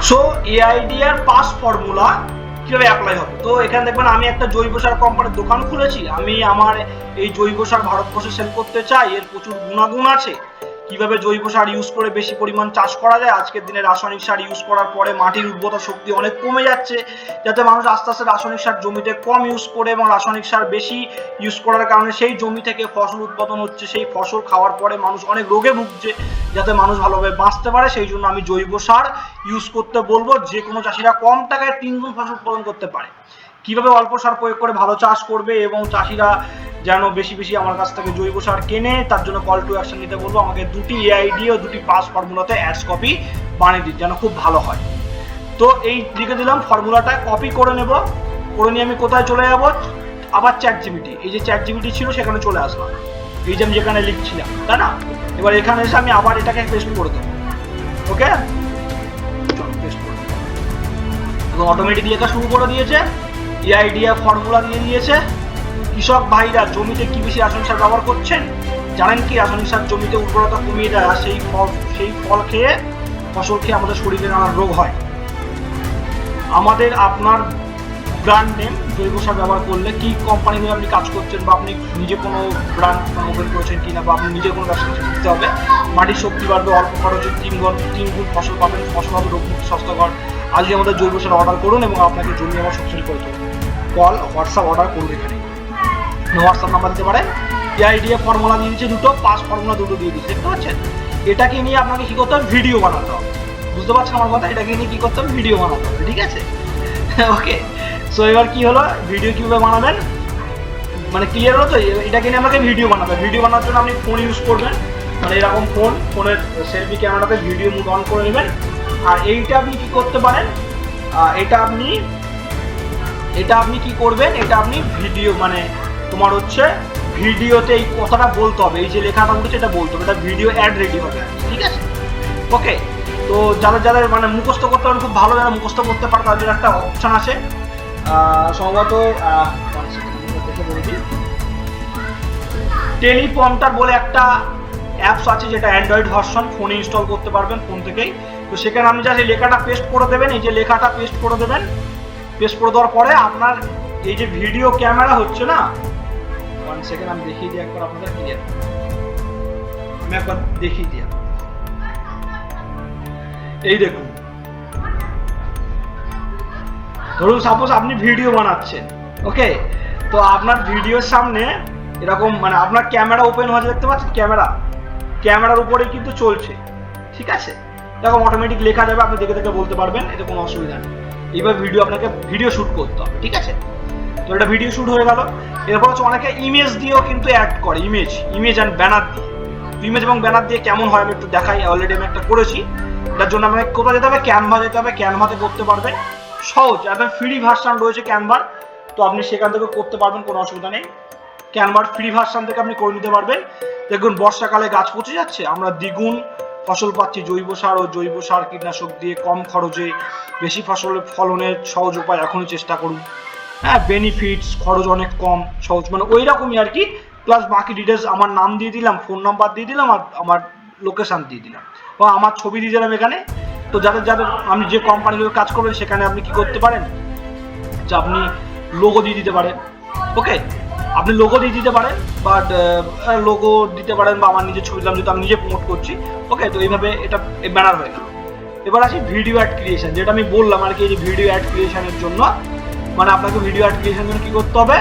সো AIDA আর পাস ফর্মুলা কিভাবে অ্যাপ্লাই হবে, তো এখানে দেখবেন আমি একটা জৈব সার কোম্পানির দোকান খুলেছি, আমি আমার এই জৈব সার ভারতবর্ষে সেল করতে চাই, এর প্রচুর গুণাগুণ আছে, কিভাবে জৈব সার ইউজ করে বেশি পরিমাণ চাষ করা যায়। আজকের দিনে রাসায়নিক সার ইউজ করার পরে মাটির উর্বরতা শক্তি অনেক কমে যাচ্ছে, যাতে মানুষ আস্তে আস্তে রাসায়নিক সার জমিতে কম ইউজ করে, এবং রাসায়নিক সার বেশি ইউজ করার কারণে সেই জমি থেকে ফসল উৎপাদন হচ্ছে, সেই ফসল খাওয়ার পরে মানুষ অনেক রোগে ভুগছে, যাতে মানুষ ভালোভাবে বাঁচতে পারে। সেই জন্য আমি জৈব সার ইউজ করতে বলবো, যে কোনো চাষিরা কম টাকায় 3 গুণ ফসল উৎপাদন করতে পারে। কিভাবে অল্প সার প্রয়োগ করে ভালো চাষ করবে, এবং চাষিরা যেন বেশি বেশি আমার কাছ থেকে জৈব সার কেনে, তার জন্য কল টু অ্যাকশন নিতে বলবো, আমাকে 2টি AIDA ও 2টি পাস ফর্মুলাতে অ্যাডস কপি বানিয়ে দিন, যেন খুব ভালো হয়। তো এই লিখে দিলাম, ফর্মুলাটা কপি করে নেব, করে নিয়ে আমি কোথায় চলে যাব, আবার ChatGPT, এই যে ChatGPT ছিল সেখানে চলে আসলাম, এই যে আমি যেখানে লিখছিলাম, তাই না। এবার এখানে এসে আমি আবার এটাকে পেস্ট করে দেবো, ওকে। চলো পেস্ট করে দেবো, এবং অটোমেটিক লেখা শুরু করে দিয়েছে, AIDA ফর্মুলা দিয়ে দিয়েছে। কৃষক ভাইরা জমিতে কি বেশি রাসায়নিক সার ব্যবহার করছেন, জানেন কি রাসায়নিক সার জমিতে উর্বরতা কমিয়ে দেয়, আর সেই ফল খেয়ে, ফসল খেয়ে আমাদের শরীরে নানা রোগ হয়। আপনার ব্র্যান্ড নেম জৈব সার ব্যবহার করলে, কি কোম্পানি নিয়ে আপনি কাজ করছেন, বা আপনি নিজে কোনো ব্র্যান্ড ওপেন করেছেন কিনা, বা আপনি নিজে কোনো ব্যবসা দিতে হবে। মাটির শক্তি বাড়বে, অল্প খরচে 3 গুণ ফসল পাবেন, ফসল হবে রোগমুক্ত স্বাস্থ্যকর। আজকে আমাদের জৈব সার অর্ডার করুন, এবং আপনাকে জমি আমার শক্তিশালী করে তুলুন। কল হোয়াটসঅ্যাপ অর্ডার করুন, এখানে হোয়াটসঅ্যাপ নাম্বার দিতে পারেন। AIDA ফর্মুলা দিয়ে দিচ্ছে 2টো, পাস ফর্মুলা 2টো দিয়ে দিচ্ছে, দেখতে পাচ্ছেন। এটাকে নিয়ে আপনাকে কি করতে হবে, ভিডিও বানাতে হবে। বুঝতে পারছেন আমার কথা? এটাকে নিয়ে কি করতে হবে, ভিডিও বানাতে হবে, ঠিক আছে? ওকে, সো এবার কি হলো, ভিডিও কিভাবে বানাবেন মানে ক্লিয়ার হলো তো? এটাকে নিয়ে আমাকে ভিডিও বানাবে। ভিডিও বানানোর জন্য আপনি ফোন ইউজ করবেন, মানে এরকম ফোনের সেলফি ক্যামেরাতে ভিডিও মুড অন করে নেবেন। আর এইটা আপনি কি করতে পারেন, এটা আপনি কি করবেন, এটা আপনি ভিডিও মানে তোমার হচ্ছে ভিডিওতে এই কথাটা বলতে হবে, এই যে লেখাটা উঠেছে এটা বলতে হবে, এটা ভিডিও অ্যাড রেডি হবে, ঠিক আছে? ওকে, তো যাদের মানে মুখস্থ করতে পারেন খুব ভালো, যারা মুখস্থ করতে পারে তাদের জন্য একটা অপশন আছে সম্ভবত টেলিপ্রম্পটার বলে একটা অ্যাপস আছে, যেটা অ্যান্ড্রয়েড ভার্সন, ফোনে ইনস্টল করতে পারবেন ফোন থেকেই। তো সেখানে আপনি জাস্ট এই লেখাটা পেস্ট করে দেবেন, এই যে লেখাটা পেস্ট করে দেবেন। পেস্ট করে দেওয়ার পরে আপনার এই যে ভিডিও ক্যামেরা হচ্ছে না, 1 সেকেন্ড আমি দেখিয়ে দিই একবার আপনাদের ক্লিয়ার, আমি একবার দেখিয়ে দিই। এই দেখুন, ধরুন সাপোজ আপনি ভিডিও বানাচ্ছেন, ওকে, তো আপনার ভিডিওর সামনে এরকম মানে আপনার ক্যামেরা ওপেন হয়েছে, দেখতে পাচ্ছেন ক্যামেরার উপরেই কিন্তু চলছে, ঠিক আছে? এরকম অটোমেটিক লেখা যাবে, আপনি দেখে দেখে বলতে পারবেন, এতে কোনো অসুবিধা নেই। এইবার আপনাকে ভিডিও শুট করতে হবে, ঠিক আছে? তো এটা ভিডিও শুট হয়ে গেল। এরপর হচ্ছে অনেকে ইমেজ দিয়েও কিন্তু অ্যাড করে, ইমেজ অ্যান্ড ব্যানার দিয়ে। ইমেজ এবং ব্যানার দিয়ে কেমন হয় আমি একটু দেখাই, অলরেডি আমি একটা করেছি। এটার জন্য আমাকে কোথায় যেতে হবে, ক্যানভা যেতে হবে। ক্যানভাতে করতে পারবেন, সহজ, একদম ফ্রি ভার্সন রয়েছে ক্যানভার, তো আপনি সেখান থেকে করতে পারবেন, কোনো অসুবিধা নেই। ক্যানভার ফ্রি ভার্সন থেকে আপনি করে নিতে পারবেন। দেখুন বর্ষাকালে গাছ পচে যাচ্ছে, আমরা দ্বিগুণ ফসল পাচ্ছি জৈব সার কীটনাশক দিয়ে, কম খরচে বেশি ফলনের সহজ উপায় এখনই চেষ্টা করুন। হ্যাঁ, বেনিফিটস, খরচ অনেক কম, সহজ, মানে ওই রকমই আর কি। প্লাস বাকি ডিটেলস, আমার নাম দিয়ে দিলাম, ফোন নাম্বার দিয়ে দিলাম, আর আমার লোকেশান দিয়ে দিলাম, বা আমার ছবি দিয়ে দিলাম এখানে। তো যাদের আপনি যে কোম্পানিগুলো কাজ করবেন সেখানে আপনি কি করতে পারেন, যে আপনি লোগো দিয়ে দিতে পারেন। ওকে, আপনি লোগো দিয়ে দিতে পারেন, বাট লোগো দিতে পারেন, বা আমার নিজের ছবি দিলাম, যেহেতু আমি নিজে প্রমোট করছি। ওকে, তো এইভাবে এটা ব্যানার হয়ে গেল। এবার আসি ভিডিও অ্যাড ক্রিয়েশন, যেটা আমি বললাম আর কি, এই যে ভিডিও অ্যাড ক্রিয়েশনের জন্য মানে আপনাকে ভিডিও অ্যাড ক্রিয়েশনের জন্য কি করতে হবে,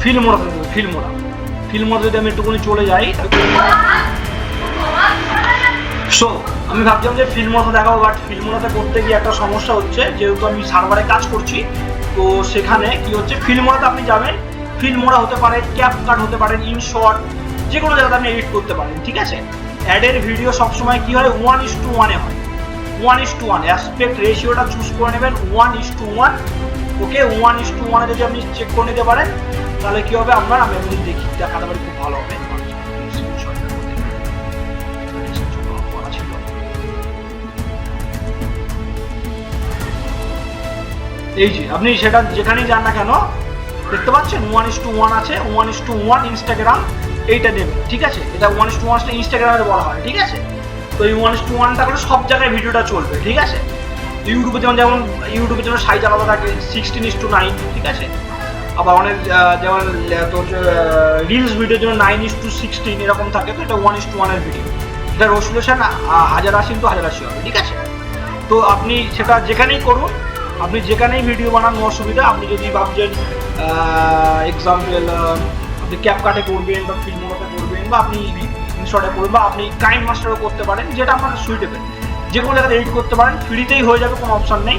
ফিল্মোরা যদি আমি একটুখানি চলে যাই। সো আমি ভাবছিলাম যে ফিল্মোরাতে দেখাবো, বাট ফিল্মোরাতে করতে গিয়ে একটা সমস্যা হচ্ছে, যেহেতু আমি সার্ভারে কাজ করছি। তো সেখানে কি হচ্ছে, ফিল্মোরাতে আপনি যাবেন, ফিল্মোরা হতে পারে, ক্যাপকাট হতে পারেন, ইনশট, যে কোনো জায়গাতে আপনি এডিট করতে পারেন, ঠিক আছে? অ্যাডের ভিডিও সবসময় কি হয়, 1:1 হয়, 1:1 অ্যাসপেক্ট রেশিওটা চুজ করে নেবেন 1:1। ওকে, 1:1 যদি আপনি চেক করে নিতে পারেন, তাহলে কি হবে আপনার, আমি যদি দেখি দেখাতে পারি খুব ভালো হবে। এই যে আপনি সেটা যেখানেই যান না কেন, দেখতে পাচ্ছেন 1:1 আছে, 1:1 ইনস্টাগ্রাম, এইটা নেবেন, ঠিক আছে? এটা 1:1 ইনস্টাগ্রামে বলা হয়, ঠিক আছে? তো এই 1:1টা করে সব জায়গায় ভিডিওটা চলবে, ঠিক আছে? ইউটিউবে যেমন ইউটিউবের জন্য সাইজ আলাদা থাকে 16:9, ঠিক আছে? আবার অনেক যেমন রিলস ভিডিওর জন্য 9:16 এরকম থাকে। তো এটা 1:1 এর ভিডিও, এটা রেজোলিউশন 1080 × 1080 হবে, ঠিক আছে? তো আপনি সেটা যেখানেই করুন, আপনি যেখানেই ভিডিও বানান অসুবিধা। আপনি যদি ভাবছেন এক্সাম্পল আপনি ক্যাপকাটে করবেন, বা ফিল্মোরাতে করবেন, বা আপনি ইনশটে করবেন, বা আপনি কাইন মাস্টারও করতে পারেন, যেটা আপনার সুইটেবল, যে কোনো জায়গায় এডিট করতে পারেন, ফ্রিতেই হয়ে যাবে, কোনো অপশন নেই।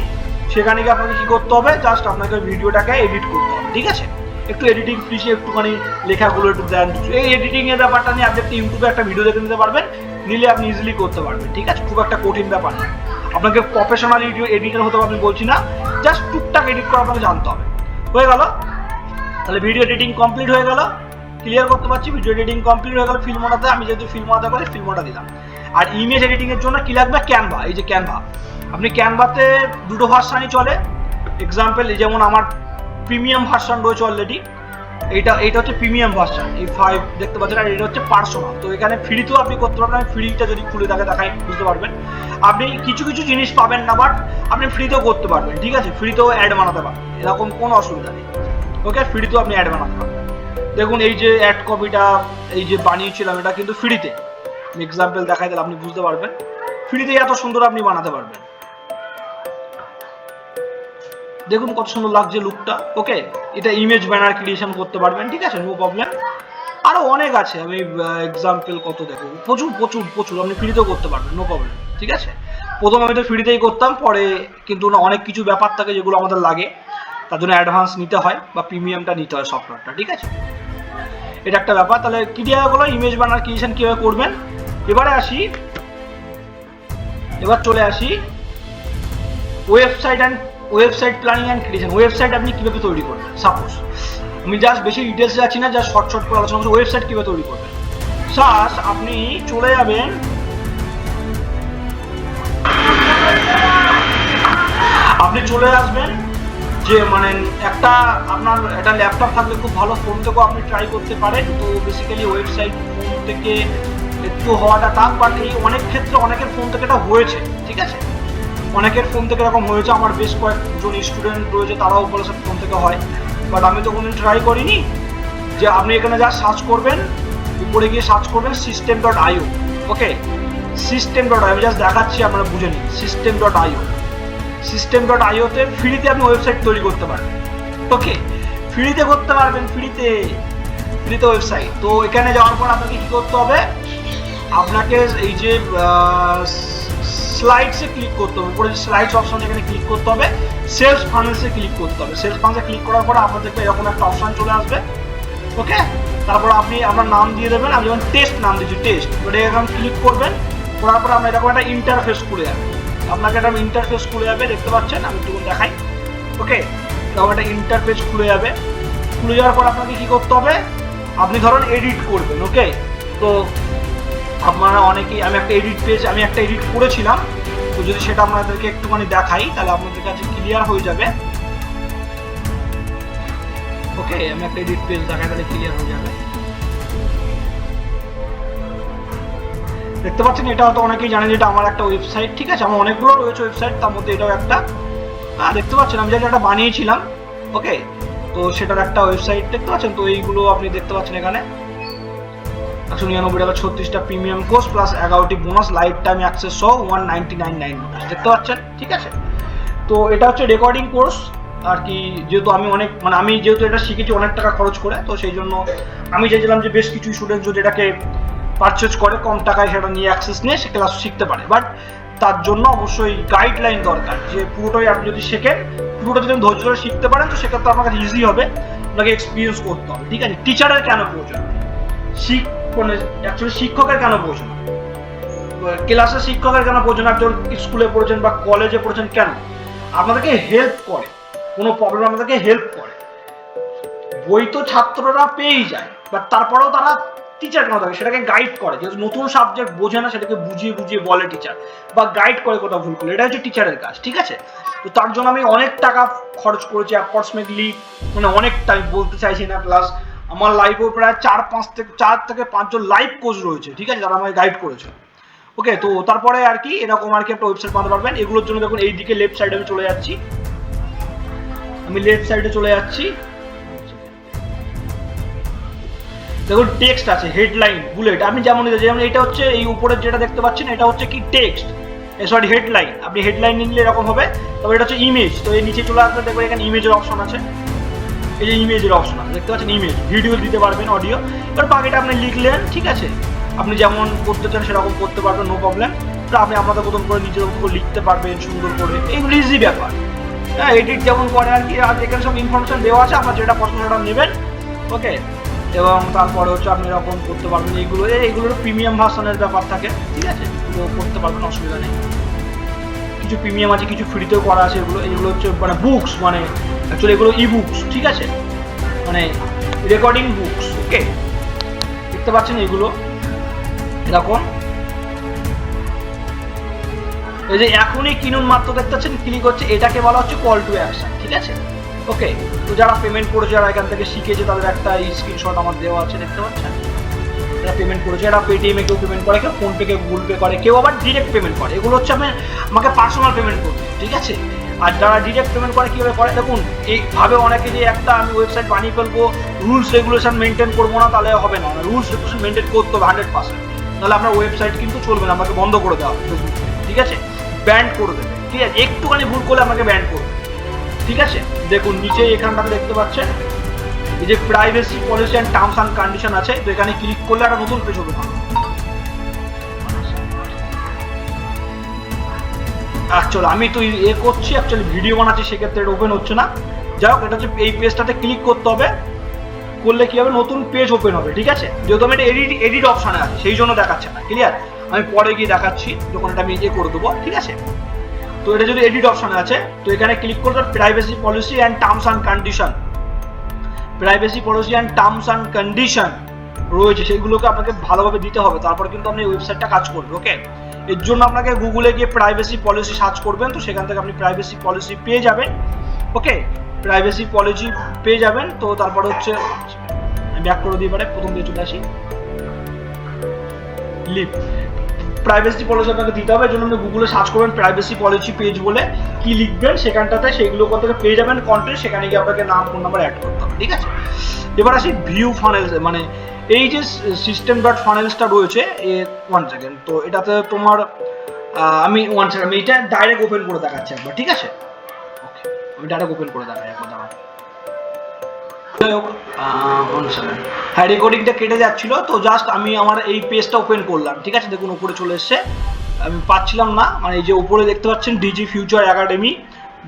সেখানে গিয়ে আপনাকে কী করতে হবে, জাস্ট আপনাকে ভিডিওটাকে এডিট করতে হবে, ঠিক আছে? একটু এডিটিং ফিসে একটুখানি লেখাগুলো একটু দেন, এই এডিটিংয়ের ব্যাপারটা নিয়ে আপনি ইউটিউবে একটা ভিডিও দেখে নিতে পারবেন, নিলে আপনি ইজিলি করতে পারবেন, ঠিক আছে? খুব একটা কঠিন ব্যাপার না। আপনাকে প্রফেশনাল এডিটর হতে হবে আমি বলছি না, জাস্ট টুকটাক এডিট করা আপনাকে জানতে হবে। হয়ে গেল, তাহলে ভিডিও এডিটিং কমপ্লিট হয়ে গেল, ক্লিয়ার করতে পারছি। ভিডিও এডিটিং কমপ্লিট হয়ে গেল ফিল্মোরাতে, আমি যেহেতু ফিল্মোরাতে করি ফিল্মোরা দিলাম। আর ইমেজ এডিটিং এর জন্য কি লাগবে, ক্যানভা। এই যে ক্যানভা, আপনি ক্যানভাতে দুটো ভার্সানই চলে। এক্সাম্পল যেমন আমার প্রিমিয়াম ভার্সন রয়েছে অলরেডি, এইটা হচ্ছে প্রিমিয়াম ভার্সন, এই 5 দেখতে পাচ্ছেন, আর এটা হচ্ছে পার্সোনাল। তো এখানে ফ্রিতেও আপনি করতে পারবেন, আমি ফ্রিটা যদি খুলে দেখাই বুঝতে পারবেন। আপনি কিছু জিনিস পাবেন না, বাট আপনি ফ্রিতেও করতে পারবেন, ঠিক আছে? ফ্রিতেও অ্যাড বানাতে পারবেন, এরকম কোনো অসুবিধা নেই। ওকে, ফ্রিতেও আপনি অ্যাড বানাতে পারবেন। দেখুন এই যে অ্যাড কপিটা এই যে বানিয়েছিলাম, এটা কিন্তু ফ্রিতে, এক্সাম্পল দেখাই দিলে আপনি বুঝতে পারবেন, ফ্রিতে এত সুন্দর আপনি বানাতে পারবেন। দেখুন কত সুন্দর লাগছে লুকটা। ওকে, এটা ইমেজ ব্যানার ক্রিয়েশন করতে পারবেন, ঠিক আছে? No problem. আরো অনেক আছে, আমি এক্সাম্পল কত দেখো, প্রচুর আপনি ফ্রিতেও করতে পারবেন, নো প্রবলেম, ঠিক আছে? প্রথম আমি তো ফ্রিতেই করতাম, পরে কিন্তু না অনেক কিছু ব্যাপার থাকে যেগুলো আমাদের লাগে, তার জন্য অ্যাডভান্স নিতে হয় বা প্রিমিয়ামটা নিতে হয় সফটওয়্যারটা, ঠিক আছে। এটা একটা ব্যাপার। তাহলে ক্রিয়াগুলো ইমেজ বানার ক্রিয়েশন কীভাবে করবেন, এবার চলে আসি website planning and creation. Website আপনি কীভাবে তৈরি করবেন, সাপোজ আমি জাস্ট বেশি ডিটেলস যাচ্ছি না, জাস্ট শর্ট করে আলোচনা করছি ওয়েবসাইট কীভাবে তৈরি করবেন। জাস্ট আপনি চলে যাবেন, আপনি চলে আসবেন যে মানে একটা আপনার একটা ল্যাপটপ থাকলে খুব ভালো, ফোন থেকেও আপনি ট্রাই করতে পারেন। তো বেসিক্যালি ওয়েবসাইট ফোন থেকে একটু হওয়াটা টাফ, বাট এই অনেক ক্ষেত্রে অনেকের ফোন থেকে এটা হয়েছে, ঠিক আছে, অনেকের ফোন থেকে এরকম হয়েছে। আমার বেশ কয়েকজন স্টুডেন্ট রয়েছে, তারাও বলেছে ফোন থেকে হয়, বাট আমি তো কোনোদিন ট্রাই করিনি। যে আপনি এখানে যা সার্চ করবেন, উপরে গিয়ে সার্চ করবেন system.io, ওকে, system.io আমি জাস্ট দেখাচ্ছি, আপনারা বুঝে নিন। system.io তে ফ্রিতে আপনি ওয়েবসাইট তৈরি করতে পারবেন, ওকে, ফ্রিতে করতে পারবেন, ফ্রিতে ওয়েবসাইট। তো এখানে যাওয়ার পর আপনাকে কি করতে হবে, আপনাকে এই যে স্লাইডসে ক্লিক করতে হবে, উপরে স্লাইডস অপশন এখানে ক্লিক করতে হবে, সেলস ফানেলসে ক্লিক করতে হবে। সেলস ফানেলসে ক্লিক করার পর আপনাদের এরকম একটা অপশন চলে আসবে, ওকে। তারপর আপনি আপনার নাম দিয়ে দেবেন, আমি যেমন টেস্ট নাম দিচ্ছি, টেস্ট, ওটা এরকম ক্লিক করবেন, করার পর আপনার এরকম একটা ইন্টারফেস খুলে যাবে, আপনাকে একটা ইন্টারফেস খুলে যাবে, দেখতে পাচ্ছেন, আমি একটু দেখাই, ওকে, এরকম একটা ইন্টারফেস খুলে যাবে। খুলে যাওয়ার পর আপনাকে কি করতে হবে, আপনি ধরুন এডিট করবেন, ওকে। তো আপনারা অনেকেই, আমি একটা এডিট করেছিলাম, তো যদি সেটা আপনাদেরকে একটুখানি দেখাই তাহলে আপনাদের কাছে ক্লিয়ার হয়ে যাবে, ওকে। আমি একটা এডিট পেজ দেখাই, তাহলে ক্লিয়ার হয়ে যাবে। দেখতে পাচ্ছেন, এটা হয়তো অনেকেই জানেন, এটা আমার একটা ওয়েবসাইট, ঠিক আছে, আমার অনেকগুলো রয়েছে ওয়েবসাইট, তার মধ্যে এটাও একটা। দেখতে পাচ্ছেন আমি যেটা একটা বানিয়েছিলাম, ওকে, তো সেটার একটা ওয়েবসাইট দেখতে পাচ্ছেন। তো এইগুলো আপনি দেখতে পাচ্ছেন এখানে 199 টাকা 36টা প্রিমিয়াম কোর্স প্লাস 11টি বোনাস, লাইফ টাইম অ্যাক্সেস সহ 199 দেখতে পাচ্ছেন, ঠিক আছে। তো এটা হচ্ছে রেকর্ডিং কোর্স আর কি, যেহেতু আমি যেহেতু এটা শিখেছি অনেক টাকা খরচ করে, তো সেই জন্য আমি চাইছিলাম যে বেশ কিছু স্টুডেন্ট যদি এটাকে পারচেজ করে কম টাকায়, সেটা নিয়ে অ্যাক্সেস নিয়ে সে ক্লাস শিখতে পারে। বাট তার জন্য অবশ্যই গাইডলাইন দরকার, যে পুরোটাই আপনি যদি শেখেন, পুরোটা যদি ধৈর্য ধরে শিখতে পারেন, তো সেক্ষেত্রে আপনার কাছে ইজি হবে, আপনাকে এক্সপিরিয়েন্স করতে হবে, ঠিক আছে। টিচারের কেন প্রয়োজন, শিক্ষকের কেন প্রয়োজন, ক্লাসের শিক্ষকের কেন প্রয়োজন, একজন স্কুলে পড়েছেন বা কলেজে পড়েছেন, কেন আপনাদেরকে হেল্প করে, কোনো প্রবলেম আপনাদেরকে হেল্প করে। বই তো ছাত্ররা পেয়েই যায়, বাট তারপরেও তারা টিচার কেন থাকে, সেটাকে গাইড করে, যেহেতু নতুন সাবজেক্ট বোঝে না, সেটাকে বুঝিয়ে বলে টিচার, বা গাইড করে কোথাও ভুল করলে, এটা হচ্ছে টিচারের কাজ, ঠিক আছে। তো তার জন্য আমি অনেক টাকা খরচ করেছি, অ্যাপ্রক্সিমেটলি মানে অনেকটা, আমি বলতে চাইছি না, প্লাস আমার লাইফেও প্রায় 4 থেকে 5 জন লাইভ কোচ রয়েছে, ঠিক আছে, যারা আমাকে গাইড করেছে, ওকে। তো তারপরে আর কি এরকম আর কি একটা ওয়েবসাইট বানাতে পারবেন। এগুলোর জন্য দেখুন এইদিকে লেফট সাইডে আমি চলে যাচ্ছি, দেখুন টেক্সট আছে, হেডলাইন, বুলেট, আপনি যেমন এটা হচ্ছে এই উপরের যেটা দেখতে পাচ্ছেন, এটা হচ্ছে কি টেক্সট, সরি হেডলাইন, আপনি হেডলাইন নিলে এরকম হবে। তবে এটা হচ্ছে ইমেজ, তো এই নিচে চলে আসলে দেখবেন এখানে ইমেজের অপশন আছে, এই যে ইমেজের অপশন আছে দেখতে পাচ্ছেন, ইমেজ, ভিডিও দিতে পারবেন, অডিও, এবার বাকিটা আপনি লিখলেন, ঠিক আছে, আপনি যেমন করতে চান সেরকম করতে পারবেন, নো প্রবলেম। তো আপনি আপনাদের মতন করে নিজের মতো করে লিখতে পারবেন সুন্দর করে, এইগুলো ইজি ব্যাপার, হ্যাঁ, এডিট যেমন করে আর কি, আর এখানে সব ইনফরমেশন দেওয়া আছে, আপনার যেটা পছন্দ সেটা নেবেন, ওকে। এবং তারপরে হচ্ছে আপনি এরকম করতে পারবেন, এইগুলোর প্রিমিয়াম ভার্সনের ব্যাপার থাকে, ঠিক আছে, এগুলো করতে পারবেন, অসুবিধা নেই। কিছু প্রিমিয়াম আছে, কিছু ফ্রিতেও করা আছে, এগুলো হচ্ছে মানে বুকস, মানে অ্যাকচুয়ালি এগুলো ই বুকস, ঠিক আছে, মানে রেকর্ডিং বুকস, ওকে। দেখতে পাচ্ছেন এগুলো এরকম, এই যে এখনই কিনুন মাত্র দেখতে পাচ্ছেন, ক্লিক হচ্ছে, এটাকে বলা হচ্ছে কল টু অ্যাকশন, ঠিক আছে, ওকে। তো যারা পেমেন্ট করেছে, যারা এখান থেকে শিখেছে, তাদের একটা স্ক্রিনশট আমার দেওয়া আছে, দেখতে পাচ্ছেন, যারা পেমেন্ট করেছে, যারা পেটিএমে কেউ পেমেন্ট করে, কেউ ফোনপে, কেউ গুগল পে করে, কেউ আবার ডিরেক্ট পেমেন্ট করে, এগুলো হচ্ছে আমাকে পার্সোনাল পেমেন্ট করবে, ঠিক আছে। আর যারা ডিরেক্ট পেমেন্ট করে কীভাবে করে, দেখুন এইভাবে অনেকে যে একটা আমি ওয়েবসাইট বানিয়ে ফেলবো, রুলস রেগুলেশন মেনটেন করবো না, তাহলে হবে না, রুলস রেগুলেশন মেনটেন করতে হবে 100%, তাহলে আপনার ওয়েবসাইট কিন্তু চলবে না, আমাকে বন্ধ করে দেওয়া হবে ফেসবুক, ঠিক আছে, ব্যান্ড করে দেবে, ঠিক আছে, একটুখানি ভুল করলে আমাকে ব্যান্ড করবে, ঠিক আছে। দেখুন নিচে এখানটাতে দেখতে পাচ্ছেন এই যে privacy policy and terms and condition আছে, তো এখানে ক্লিক করলে একটা নতুন পেজ হবে, অ্যাকচুয়ালি আমি তো করছি, অ্যাকচুয়ালি ভিডিও বানাচ্ছি, সেক্ষেত্রে এটা ওপেন হচ্ছে না। যাই হোক, এটা হচ্ছে এই পেজটাতে ক্লিক করতে হবে, করলে কি হবে নতুন পেজ ওপেন হবে, ঠিক আছে। যেহেতু আমি এটা এডিট অপশানে আছে সেই জন্য দেখাচ্ছে না, ক্লিয়ার। আমি পরে গিয়ে দেখাচ্ছি যখন এটা আমি করে দেবো, ঠিক আছে। তো এটা যদি এডিট অপশানে আছে, তো এখানে ক্লিক করতে privacy policy and terms and condition, privacy policy and terms and condition রয়েছে, সেইগুলোকে আপনাকে ভালোভাবে দিতে হবে, তারপর কিন্তু আপনি ওয়েবসাইটটা কাজ করবে। ওকে, এর জন্য আপনাকে গুগলে গিয়ে প্রাইভেসি পলিসি সার্চ করবেন, তো সেখান থেকে আপনি প্রাইভেসি পলিসি পেয়ে যাবেন। ওকে, প্রাইভেসি পলিসি পেয়ে যাবেন। তো তারপর হচ্ছে আমি ব্যাক করে দিই, প্রথম দিয়ে চলে আসি, লিভ প্রাইভেসি পলিসি আপনাকে দিতে হবে। এর জন্য আপনি গুগলে সার্চ করবেন প্রাইভেসি পলিসি পেজ বলে, কি লিখবেন সেখানটাতে সেইগুলো কোথা থেকে পেয়ে যাবেন কন্টেন্ট, সেখানে গিয়ে আপনাকে নাম ফোন নাম্বার অ্যাড করতে হবে, ঠিক আছে। এবার আসি ভিউ ফানেলস, মানে এই যে সিস্টেম ডট ফানেলসটা রয়েছে, ওয়ান সেকেন্ড, তো এটাতে তোমার আমি ওয়ান সেকেন্ড আমি এটা ডাইরেক্ট ওপেন করে দেখাচ্ছি একবার, ঠিক আছে। ওকে, আমি ডাইরেক্ট ওপেন করে দেখাই একবার, দাঁড়াও। হ্যাঁ, রেকর্ডিংটা কেটে যাচ্ছিল, তো জাস্ট আমি আমার এই পেজটা ওপেন করলাম, ঠিক আছে। দেখুন উপরে চলে এসছে, আমি পাচ্ছিলাম না, মানে এই যে উপরে দেখতে পাচ্ছেন ডিজি ফিউচার একাডেমি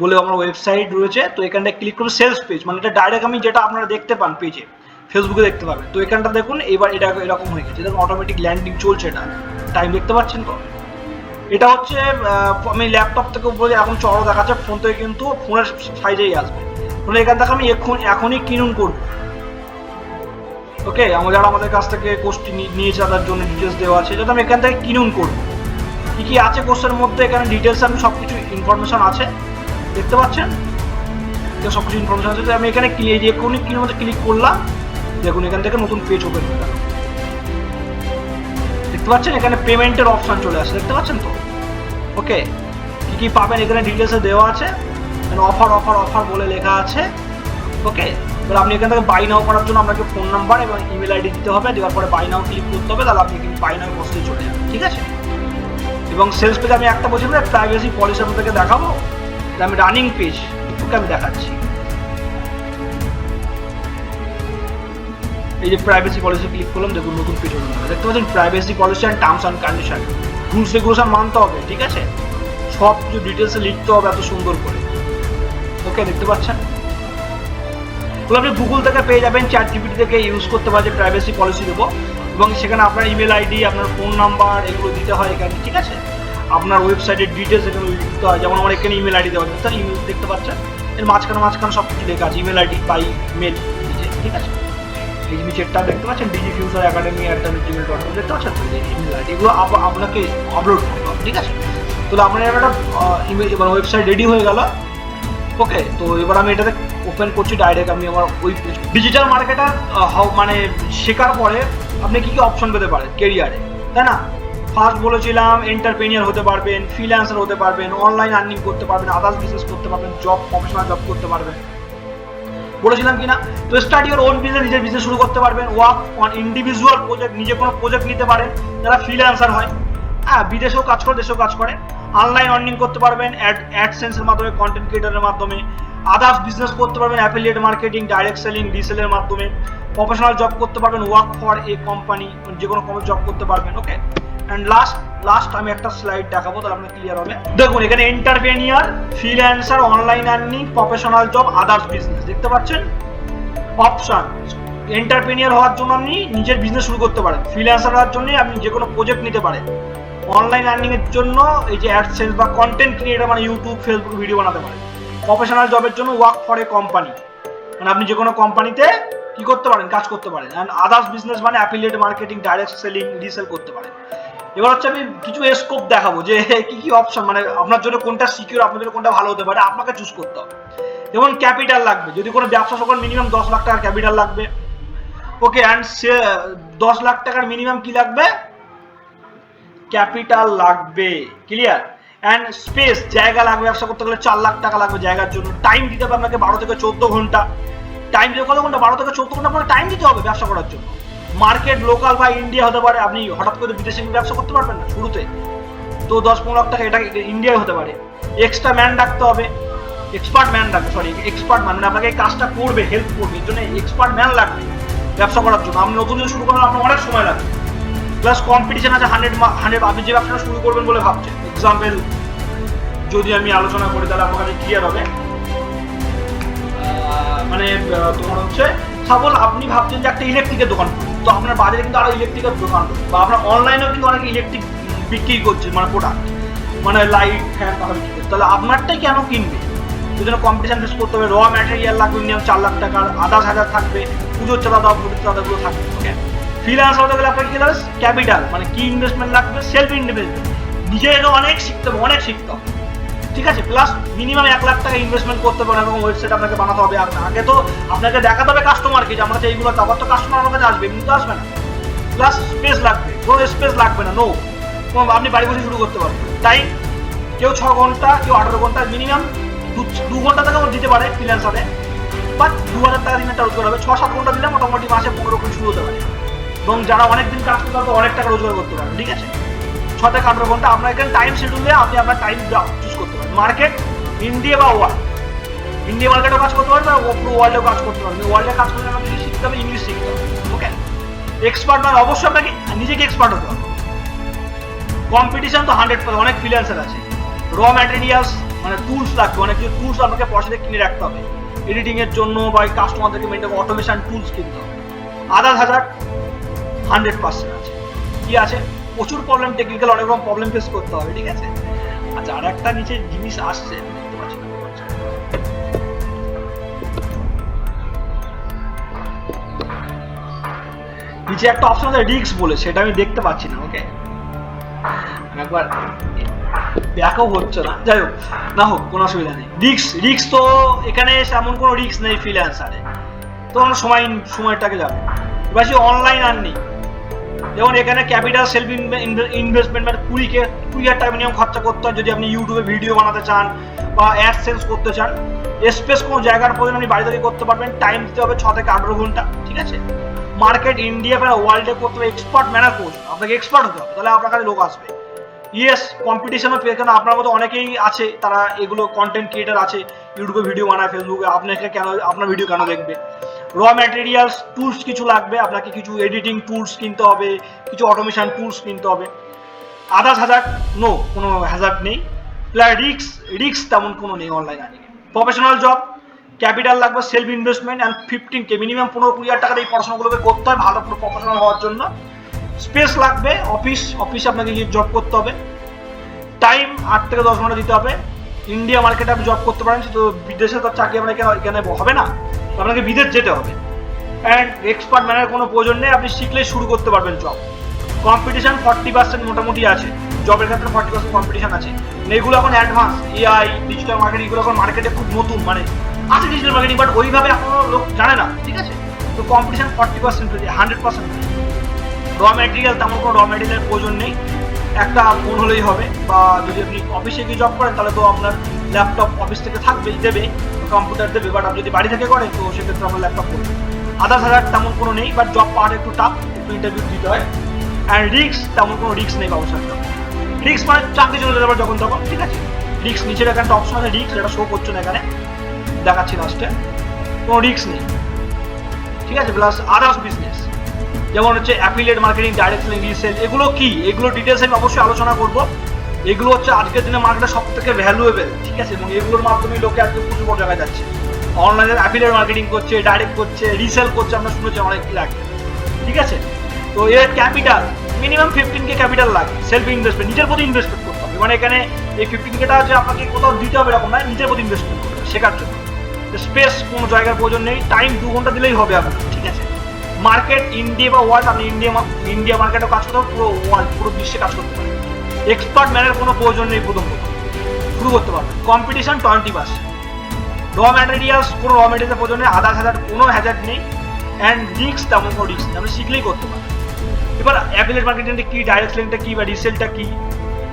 বলে আমার ওয়েবসাইট রয়েছে। তো এখানটা ক্লিক করবো সেলস পেজ, মানে এটা ডাইরেক্ট আমি যেটা আপনারা দেখতে পান পেজে, ফেসবুকে দেখতে পাবেন। তো এখানটা দেখুন এবার এটা এরকম হয়ে গেছে, দেখুন অটোমেটিক ল্যান্ডিং চলছে, এটা টাইম দেখতে পাচ্ছেন। তো এটা হচ্ছে আমি ল্যাপটপ থেকে উপরে এখন চড়ো দেখাচ্ছে, ফোন থেকে কিন্তু ফোনের সাইজেই আসবে। মানে এখান থেকে আমি এখনই কিনুন করবো। ওকে, যারা আমাদের কাছ থেকে কোর্সটি নিয়েছে তাদের জন্য ডিটেলস দেওয়া আছে, যাতে আমি এখান থেকে কিনুন করবো। কি কি আছে কোর্সের মধ্যে, এখানে ডিটেলস আমি সব কিছু ইনফরমেশন আছে, দেখতে পাচ্ছেন সব কিছু ইনফরমেশন আছে। আমি এখানে এখনই কিনুন মধ্যে ক্লিক করলাম, দেখুন এখান থেকে নতুন পেজ ওপেন হয়ে গেল, দেখতে পাচ্ছেন। এখানে পেমেন্টের অপশন চলে আসে, দেখতে পাচ্ছেন। তো ওকে, কি কি পাবেন এখানে ডিটেলসে দেওয়া আছে, অফার অফার অফার বলে লেখা আছে। ওকে, এবার আপনি এখান থেকে বাই নাও করার জন্য আপনাকে ফোন নাম্বার এবং ইমেল আইডি দিতে হবে, দেওয়ার পরে বাই নাও ক্লিক করতে হবে, তাহলে আপনি কিন্তু বাই নাও প্রসেসে চলে যাবেন, ঠিক আছে। এবং সেলস পেজ আমি একটা বলছি প্রাইভেসি পলিসি আপনাদেরকে দেখাবো, এটা আমি রানিং পেজ, ওকে আমি দেখাচ্ছি। এই যে প্রাইভেসি পলিসি ক্লিক করলাম, দেখুন নতুন পেজ ওপেন হবে, দেখতে পাচ্ছেন privacy policy and terms and condition, rules regulation মানতে হবে, ঠিক আছে। সব কিছু ডিটেলসে লিখতে হবে এত সুন্দর করে। ওকে, দেখতে পাচ্ছেন। আপনি গুগল থেকে পেয়ে যাবেন, চ্যাট জিপিটি থেকে ইউজ করতে পারবেন, প্রাইভেসি পলিসি দেবো, এবং সেখানে আপনার ইমেল আইডি, আপনার ফোন নাম্বার এগুলো দিতে হয় এখানে, ঠিক আছে। আপনার ওয়েবসাইটের ডিটেলস এখানে লিখতে হয়, যেমন আমার এখানে ইমেল আইডি দেওয়া আছে, তার ইমেল দেখতে পাচ্ছেন, এর মাঝখানে সব কিছু লেখা আছে, ইমেল আইডি বাই মেল নিচে, ঠিক আছে। এই নিচেরটা দেখতে পাচ্ছেন ডিজি ফিউচার একাডেমি @gmail.com, দেখতে পাচ্ছেন ইমেল আইডি, এগুলো আপনাকে আপলোড করতে হবে, ঠিক আছে। তো আপনার একটা ইমেল ওয়েবসাইট রেডি হয়ে গেল। ওকে, তো এবার আমি এটাতে ওপেন করছি ডাইরেক্ট, আমি আমার ওই ডিজিটাল মার্কেটার মানে শেখার পরে আপনি কি কি অপশন পেতে পারেন কেরিয়ারে, তাই না। ফার্স্ট বলেছিলাম এন্টারপ্রেনিয়ার হতে পারবেন, ফ্রিল্যান্সার হতে পারবেন, অনলাইন আর্নিং করতে পারবেন, আদার্স বিজনেস করতে পারবেন, জব প্রফেশনাল জব করতে পারবেন, বলেছিলাম কিনা। তো স্টার্ট ইউর ওন বিজনেস, নিজের বিজনেস শুরু করতে পারবেন, ওয়ার্ক অন ইন্ডিভিজুয়াল প্রজেক্ট, নিজে কোনো প্রজেক্ট নিতে পারেন যারা ফ্রিল্যান্সার হয়, হ্যাঁ বিদেশেও কাজ করে দেশেও কাজ করে। অনলাইন আর্নিং করতে পারবেন অ্যাডসেন্সের মাধ্যমে, কন্টেন্ট ক্রিয়েটরের মাধ্যমে। আদার্স বিজনেস করতে পারবেন অ্যাফিলিয়েট মার্কেটিং, ডাইরেক্ট সেলিং, রিসেলের মাধ্যমে। প্রফেশনাল জব করতে পারবেন, ওয়ার্ক ফর এ কোম্পানি, যে কোনো কোম্পানি জব করতে পারবেন। ওকে, অ্যান্ড লাস্ট আমি একটা স্লাইড দেখাবো, তাহলে আপনার ক্লিয়ার হবে। দেখুন এখানে entrepreneur, freelancer, online earning, professional job, others business, দেখতে পাচ্ছেন অপশন। এন্টারপ্রেনিয়ার হওয়ার জন্য আপনি নিজের বিজনেস শুরু করতে পারেন, ফ্রিল্যান্সার হওয়ার জন্য আপনি যে কোনো প্রজেক্ট নিতে পারেন, অনলাইন আর্নিং এর জন্য এই যে অ্যাডসেন্স বা কন্টেন্ট ক্রিয়েটর মানে ইউটিউব ফেসবুক ভিডিও বানাতে পারেন। প্রফেশনাল জবের জন্য ওয়ার্ক ফর এ কোম্পানি, মানে আপনি যে কোনো কোম্পানিতে কি করতে পারেন, কাজ করতে পারেন। অ্যান্ড আদার্স বিজনেস মানে affiliate marketing, direct selling, resell করতে পারেন। এবার হচ্ছে আমি কিছু স্কোপ দেখাবো যে কি কি অপশন, মানে আপনার জন্য কোনটা সিকিউর, আপনার জন্য কোনটা ভালো হতে পারে, আপনাকে চুজ করতে হবে। যেমন ক্যাপিটাল লাগবে, যদি কোনো ব্যবসা শুরু করেন মিনিমাম 10 লাখ টাকার ক্যাপিটাল লাগবে। ওকে, অ্যান্ড 10 লাখ টাকার মিনিমাম কি লাগবে, ক্যাপিটাল লাগবে, ক্লিয়ার। অ্যান্ড স্পেস, জায়গা লাগবে, ব্যবসা করতে গেলে 4 লাখ টাকা লাগবে জায়গার জন্য। টাইম দিতে হবে আপনাকে 12 থেকে 14 ঘন্টা, টাইম দিতে কত ঘন্টা, 12 থেকে 14 ঘন্টা আপনাকে টাইম দিতে হবে ব্যবসা করার জন্য। মার্কেট লোকাল বা ইন্ডিয়া হতে পারে, আপনি হঠাৎ করে বিদেশে ব্যবসা করতে পারবেন না শুরুতে, তো 10-15 লাখ টাকা এটা ইন্ডিয়ায় হতে পারে। এক্সট্রা ম্যান রাখতে হবে, এক্সপার্ট ম্যান মানে আপনাকে এই কাজটা করবে, হেল্প করবে, এর জন্য এক্সপার্ট ম্যান লাগবে ব্যবসা করার জন্য। আপনি নতুন শুরু করেন, আপনার অনেক সময় লাগবে। প্লাস কম্পিটিশন আছে 100, আপনি যে ব্যবসাটা শুরু করবেন বলে ভাবছেন, এক্সাম্পল যদি আমি আলোচনা করি তাহলে আপনার কাছে ক্লিয়ার হবে। মানে তোমার হচ্ছে সাপোজ আপনি ভাবছেন যে একটা ইলেকট্রিকের দোকান করবেন, তো আপনার বাজারে কিন্তু আরো ইলেকট্রিকের দোকান করবে, বা আপনার অনলাইনেও কিন্তু অনেক ইলেকট্রিক বিক্রি করছে, মানে প্রোডাক্ট, মানে লাইট ফ্যান তাহলে বিক্রি করছে, তাহলে আপনারটাই কেন কিনবে? ওই জন্য কম্পিটিশন ফেস করতে হবে। র ম্যাটেরিয়াল লাগবে মিনিমাম 4 লাখ টাকার, 10,000 থাকবে, পুজোর চাঁদা দাও, পুজোর চাঁদাগুলো থাকবে। ওকে, ফ্রিল্যান্স হতে গেলে আপনার কি লাগবে? ক্যাপিটাল, মানে কি ইনভেস্টমেন্ট লাগবে? সেলফ ইন্ডিপেন্ডেন্ট, নিজেরও অনেক শিখতে হবে, অনেক শিখতে হবে, ঠিক আছে। প্লাস মিনিমাম 1 লাখ টাকা ইনভেস্টমেন্ট করতে পারেন, এবং ওয়েবসাইট আপনাকে বানাতে হবে। আগে তো আপনাকে দেখাতে হবে কাস্টমারকে যে আমরা তো এইগুলো, তারপর তো কাস্টমার আমার কাছে আসবে, এমনি তো আসবে না। প্লাস স্পেস লাগবে, কোনো স্পেস লাগবে না, নো, আপনি বাড়ি বসে শুরু করতে পারবেন। টাইম কেউ 6 ঘন্টা, কেউ 18 ঘন্টা, মিনিমাম 2 ঘন্টা টাকা দিতে পারে ফ্রিল্যান্সারে, বাট 2000 টাকা দিন একটা রোজগার হবে। 6-7 ঘন্টা দিলে মোটামুটি মাসে 15 কোটি শুরু হতে পারে, এবং যারা অনেকদিন কাজ করতে পারবে অনেক টাকা রোজগার করতে পারবে, ঠিক আছে। 6 থেকে 18 ঘন্টা আপনার এখানে টাইম শিডিউল দিয়ে আপনি আপনার টাইম চুজ করতে পারেন। মার্কেট ইন্ডিয়া বা ওয়ার্ল্ড, ইন্ডিয়া মার্কেটেও কাজ করতে পারবেন, পুরো ওয়ার্ল্ডেও কাজ করতে পারবেন। ওয়ার্ল্ডে কাজ করতে আপনাকে শিখতে হবে, ইংলিশ শিখতে হবে। ওকে, এক্সপার্ট মানে অবশ্যই আপনাকে নিজেকে এক্সপার্ট হতে হবে। কম্পিটিশন তো 100%, অনেক ফ্রিল্যান্সার আছে। র ম্যাটেরিয়ালস মানে টুলস লাগবে, অনেক কিছু টুলস আপনাকে পয়সা দিয়ে কিনে রাখতে হবে এডিটিং এর জন্য, বা কাস্টমারদেরকে মেনটেন অটোমেশন টুলস কিনতে হবে। 10,000 100% আছে। কি আছে? প্রচুর প্রবলেম, টেকনিক্যাল অনেক রকম প্রবলেম ফেস করতে হবে, ঠিক আছে। আচ্ছা, আর একটা নিচে জিনিস আসছে, দেখতে পাচ্ছি না, নিচে একটা অপশন আছে রিস্ক বলে, সেটা আমি দেখতে পাচ্ছি না। ওকে, একবার ব্যাকও হচ্ছে না, যাই হোক, না হোক, কোনো অসুবিধা নেই। রিস্ক তো এখানে এমন কোনো রিস্ক নেই ফ্রিল্যান্সারে, তো আমরা সময়টাকে যাবে। এবার সে অনলাইন আর্নিং, যেমন এখানে ক্যাপিটাল সেলফ ইনভেস্টমেন্ট, মানে 20,000 টাকা মিনিমাম খরচা করতে হয় যদি আপনি ইউটিউবে ভিডিও বানাতে চান বা অ্যাডসেন্স করতে চান। স্পেস কোনো জায়গার প্রয়োজন আপনি বাড়ি থেকে করতে পারবেন। টাইম দিতে হবে 6 থেকে 18 ঘন্টা, ঠিক আছে। মার্কেট ইন্ডিয়া বা ওয়ার্ল্ডে করতে হবে, এক্সপার্ট ম্যানার কোর্স, আপনাকে এক্সপার্ট হতে হবে, তাহলে আপনার কাছে লোক আসবে। ইয়েস, কম্পিটিশনও এখানে আপনার মতো অনেকেই আছে, তারা এগুলো কন্টেন্ট ক্রিয়েটার আছে, ইউটিউবে ভিডিও বানায়, ফেসবুকে, আপনাকে কেন, আপনার ভিডিও কেন দেখবে? র ম্যাটেরিয়ালস টুলস কিছু লাগবে, আপনাকে কিছু এডিটিং টুলস কিনতে হবে, কিছু অটোমেশন টুলস কিনতে হবে। 10,000 নো, কোনো হ্যাজার্ড নেই। প্লাস রিস্ক তেমন কোনো নেই অনলাইন আর্নিংয়ে। প্রফেশনাল জব, ক্যাপিটাল লাগবে, self investment and 15K, minimum 15-20,000 টাকা এই পড়াশোনাগুলোকে করতে হয় ভালো প্রফেশনাল হওয়ার জন্য। স্পেস লাগবে, অফিসে আপনাকে গিয়ে জব করতে হবে। টাইম 8 থেকে 10 ঘন্টা দিতে হবে। ইন্ডিয়া মার্কেটে আপনি জব করতে পারেন, তো বিদেশে তো চাকরি আপনাকে এখানে হবে না, আপনাকে বিদেশ যেতে হবে। অ্যান্ড এক্সপার্ট ম্যানের কোনো প্রয়োজন নেই, আপনি শিখলেই শুরু করতে পারবেন জব। কম্পিটিশন 40% মোটামুটি আছে, জবের ক্ষেত্রে 40% কম্পিটিশন আছে। এগুলো এখন অ্যাডভান্স, এআই, ডিজিটাল মার্কেটিং, এগুলো এখন মার্কেটে খুব নতুন, মানে আছে ডিজিটাল মার্কেটিং, বাট ওইভাবে এখনো লোক জানে না, ঠিক আছে। তো কম্পিটিশন 40% 100%। র ম্যাটেরিয়াল, তেমন কোনো র ম্যাটেরিয়ালের প্রয়োজন নেই, একটা ফোন হলেই হবে, বা যদি আপনি অফিসে গিয়ে জব করেন তাহলে তো আপনার ল্যাপটপ অফিস থেকে থাকবেই, দেবে, কম্পিউটার দেবে, বাট আপনি যদি বাড়ি থেকে করেন তো সেক্ষেত্রে আপনার ল্যাপটপ করবে। 10,000 তেমন কোনো নেই, বাট জব পাওয়াটা একটু টাফ, একটু ইন্টারভিউ দিতে হয়। অ্যান্ড রিস্ক, তেমন কোনো রিস্ক নেই ব্যবসার জন্য। রিস্ক মানে চাকরি চলে যেতে পারে যখন তখন, ঠিক আছে। রিস্ক নিচের এখানে একটা অপশন আছে রিস্ক, এটা শো করছে না এখানে, দেখাচ্ছি লাস্টে, কোনো রিস্ক নেই, ঠিক আছে। প্লাস আদার্স বিজনেস, যেমন হচ্ছে affiliate marketing, direct selling, resell, এগুলো কি, এগুলো ডিটেলস আমি অবশ্যই আলোচনা করব। এগুলো হচ্ছে আজকের দিনে মার্কেটে সব থেকে ভ্যালুয়েবল, ঠিক আছে, এবং এগুলোর মাধ্যমে লোকে আজকে প্রচুর বড় জায়গায় যাচ্ছে। অনলাইনে অ্যাফিলিয়েট মার্কেটিং করছে, ডাইরেক্ট করছে, রিসেল করছে, আমরা শুনেছি অনেক কি লাগে, ঠিক আছে। তো এর ক্যাপিটাল মিনিমাম 15K ক্যাপিটাল লাগে। সেলফ ইনভেস্টমেন্ট, নিজের প্রতি ইনভেস্টমেন্ট করতে হবে, মানে এখানে এই 15Kটা যে আপনাকে কোথাও দিতে হবে এরকম নয়, নিজের প্রতি ইনভেস্টমেন্ট করতে হবে শেখার জন্য। স্পেস কোনো জায়গার প্রয়োজন নেই, টাইম 2 ঘন্টা দিলেই হবে আপনার, ঠিক আছে। মার্কেট ইন্ডিয়া বা ওয়ার্ল্ড, আপনি ইন্ডিয়া মার্কেটেও কাজ করতে হবে, পুরো ওয়ার্ল্ড, পুরো বিশ্বে কাজ করতে পারবেন। এক্সপার্ট ম্যানের কোনো প্রয়োজন নেই, প্রথম শুরু করতে পারবেন। কম্পিটিশন 20%। র ম্যাটেরিয়ালস, কোনো র ম্যাটেরিয়ালের প্রয়োজন নেই, 10,000 কোনো হ্যাজার্ড নেই। অ্যান্ড রিস্ক, তেমন কোনো রিস্ক নেই, আপনি শিখলেই করতে পারবেন। এবার অ্যাফিলিয়েট মার্কেটিংটা কি, ডাইরেক্ট সেলিংটা কি, বা রিসেলটা কি,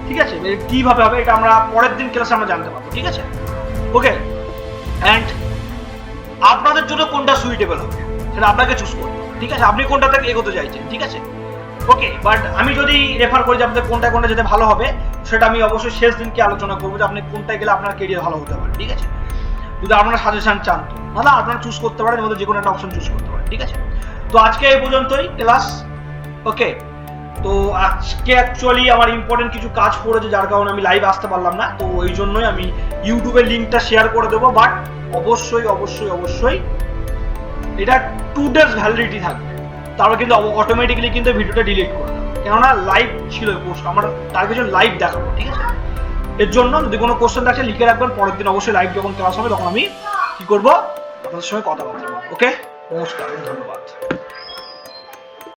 ঠিক আছে, কিভাবে হবে এটা আমরা পরের দিন ক্লাসে আমরা জানতে পারবো, ঠিক আছে। ওকে, অ্যান্ড আপনাদের জন্য কোনটা সুইটেবল হবে সেটা আপনাকে চুজ করতে হবে, ঠিক আছে, আপনি কোনটা থেকে এগোতে চাইছেন, ঠিক আছে। ওকে, বাট আমি যদি রেফার করি যে আপনাদের কোনটা যেতে ভালো হবে, সেটা আমি অবশ্যই শেষ দিনকে আলোচনা করবো যে আপনি কোনটায় গেলে আপনার কেরিয়ার ভালো হতে পারে, ঠিক আছে। যদি আপনারা সাজেশন চান তো দাদা আপনারা চুজ করতে পারেন, মধ্যে যে কোনো একটা অপশন চুজ করতে পারেন, ঠিক আছে। তো আজকে এই পর্যন্তই ক্লাস। ওকে, তো আজকে অ্যাকচুয়ালি আমার ইম্পর্টেন্ট কিছু কাজ পড়েছে, যার কারণে আমি লাইভ আসতে পারলাম না। তো ওই জন্যই আমি ইউটিউবের লিঙ্কটা শেয়ার করে দেবো, বাট অবশ্যই অবশ্যই অবশ্যই এটা 2 days ভ্যালিডিটি থাকবে, তারপর কিন্তু অটোমেটিক্যালি কিন্তু ভিডিওটা ডিলিট করে দেবো, কেননা লাইভ ছিল পোস্ট, আমার তার কিছু লাইভ দেখাবো, ঠিক আছে? এর জন্য যদি কোনো কোশ্চেন থাকে লিখে রাখবেন, পরের দিন অবশ্যই লাইভ যখন ক্লাস হবে তখন আমি কি করবো আপনাদের সঙ্গে কথাবার্তা বলবো। ওকে, নমস্কার, ধন্যবাদ।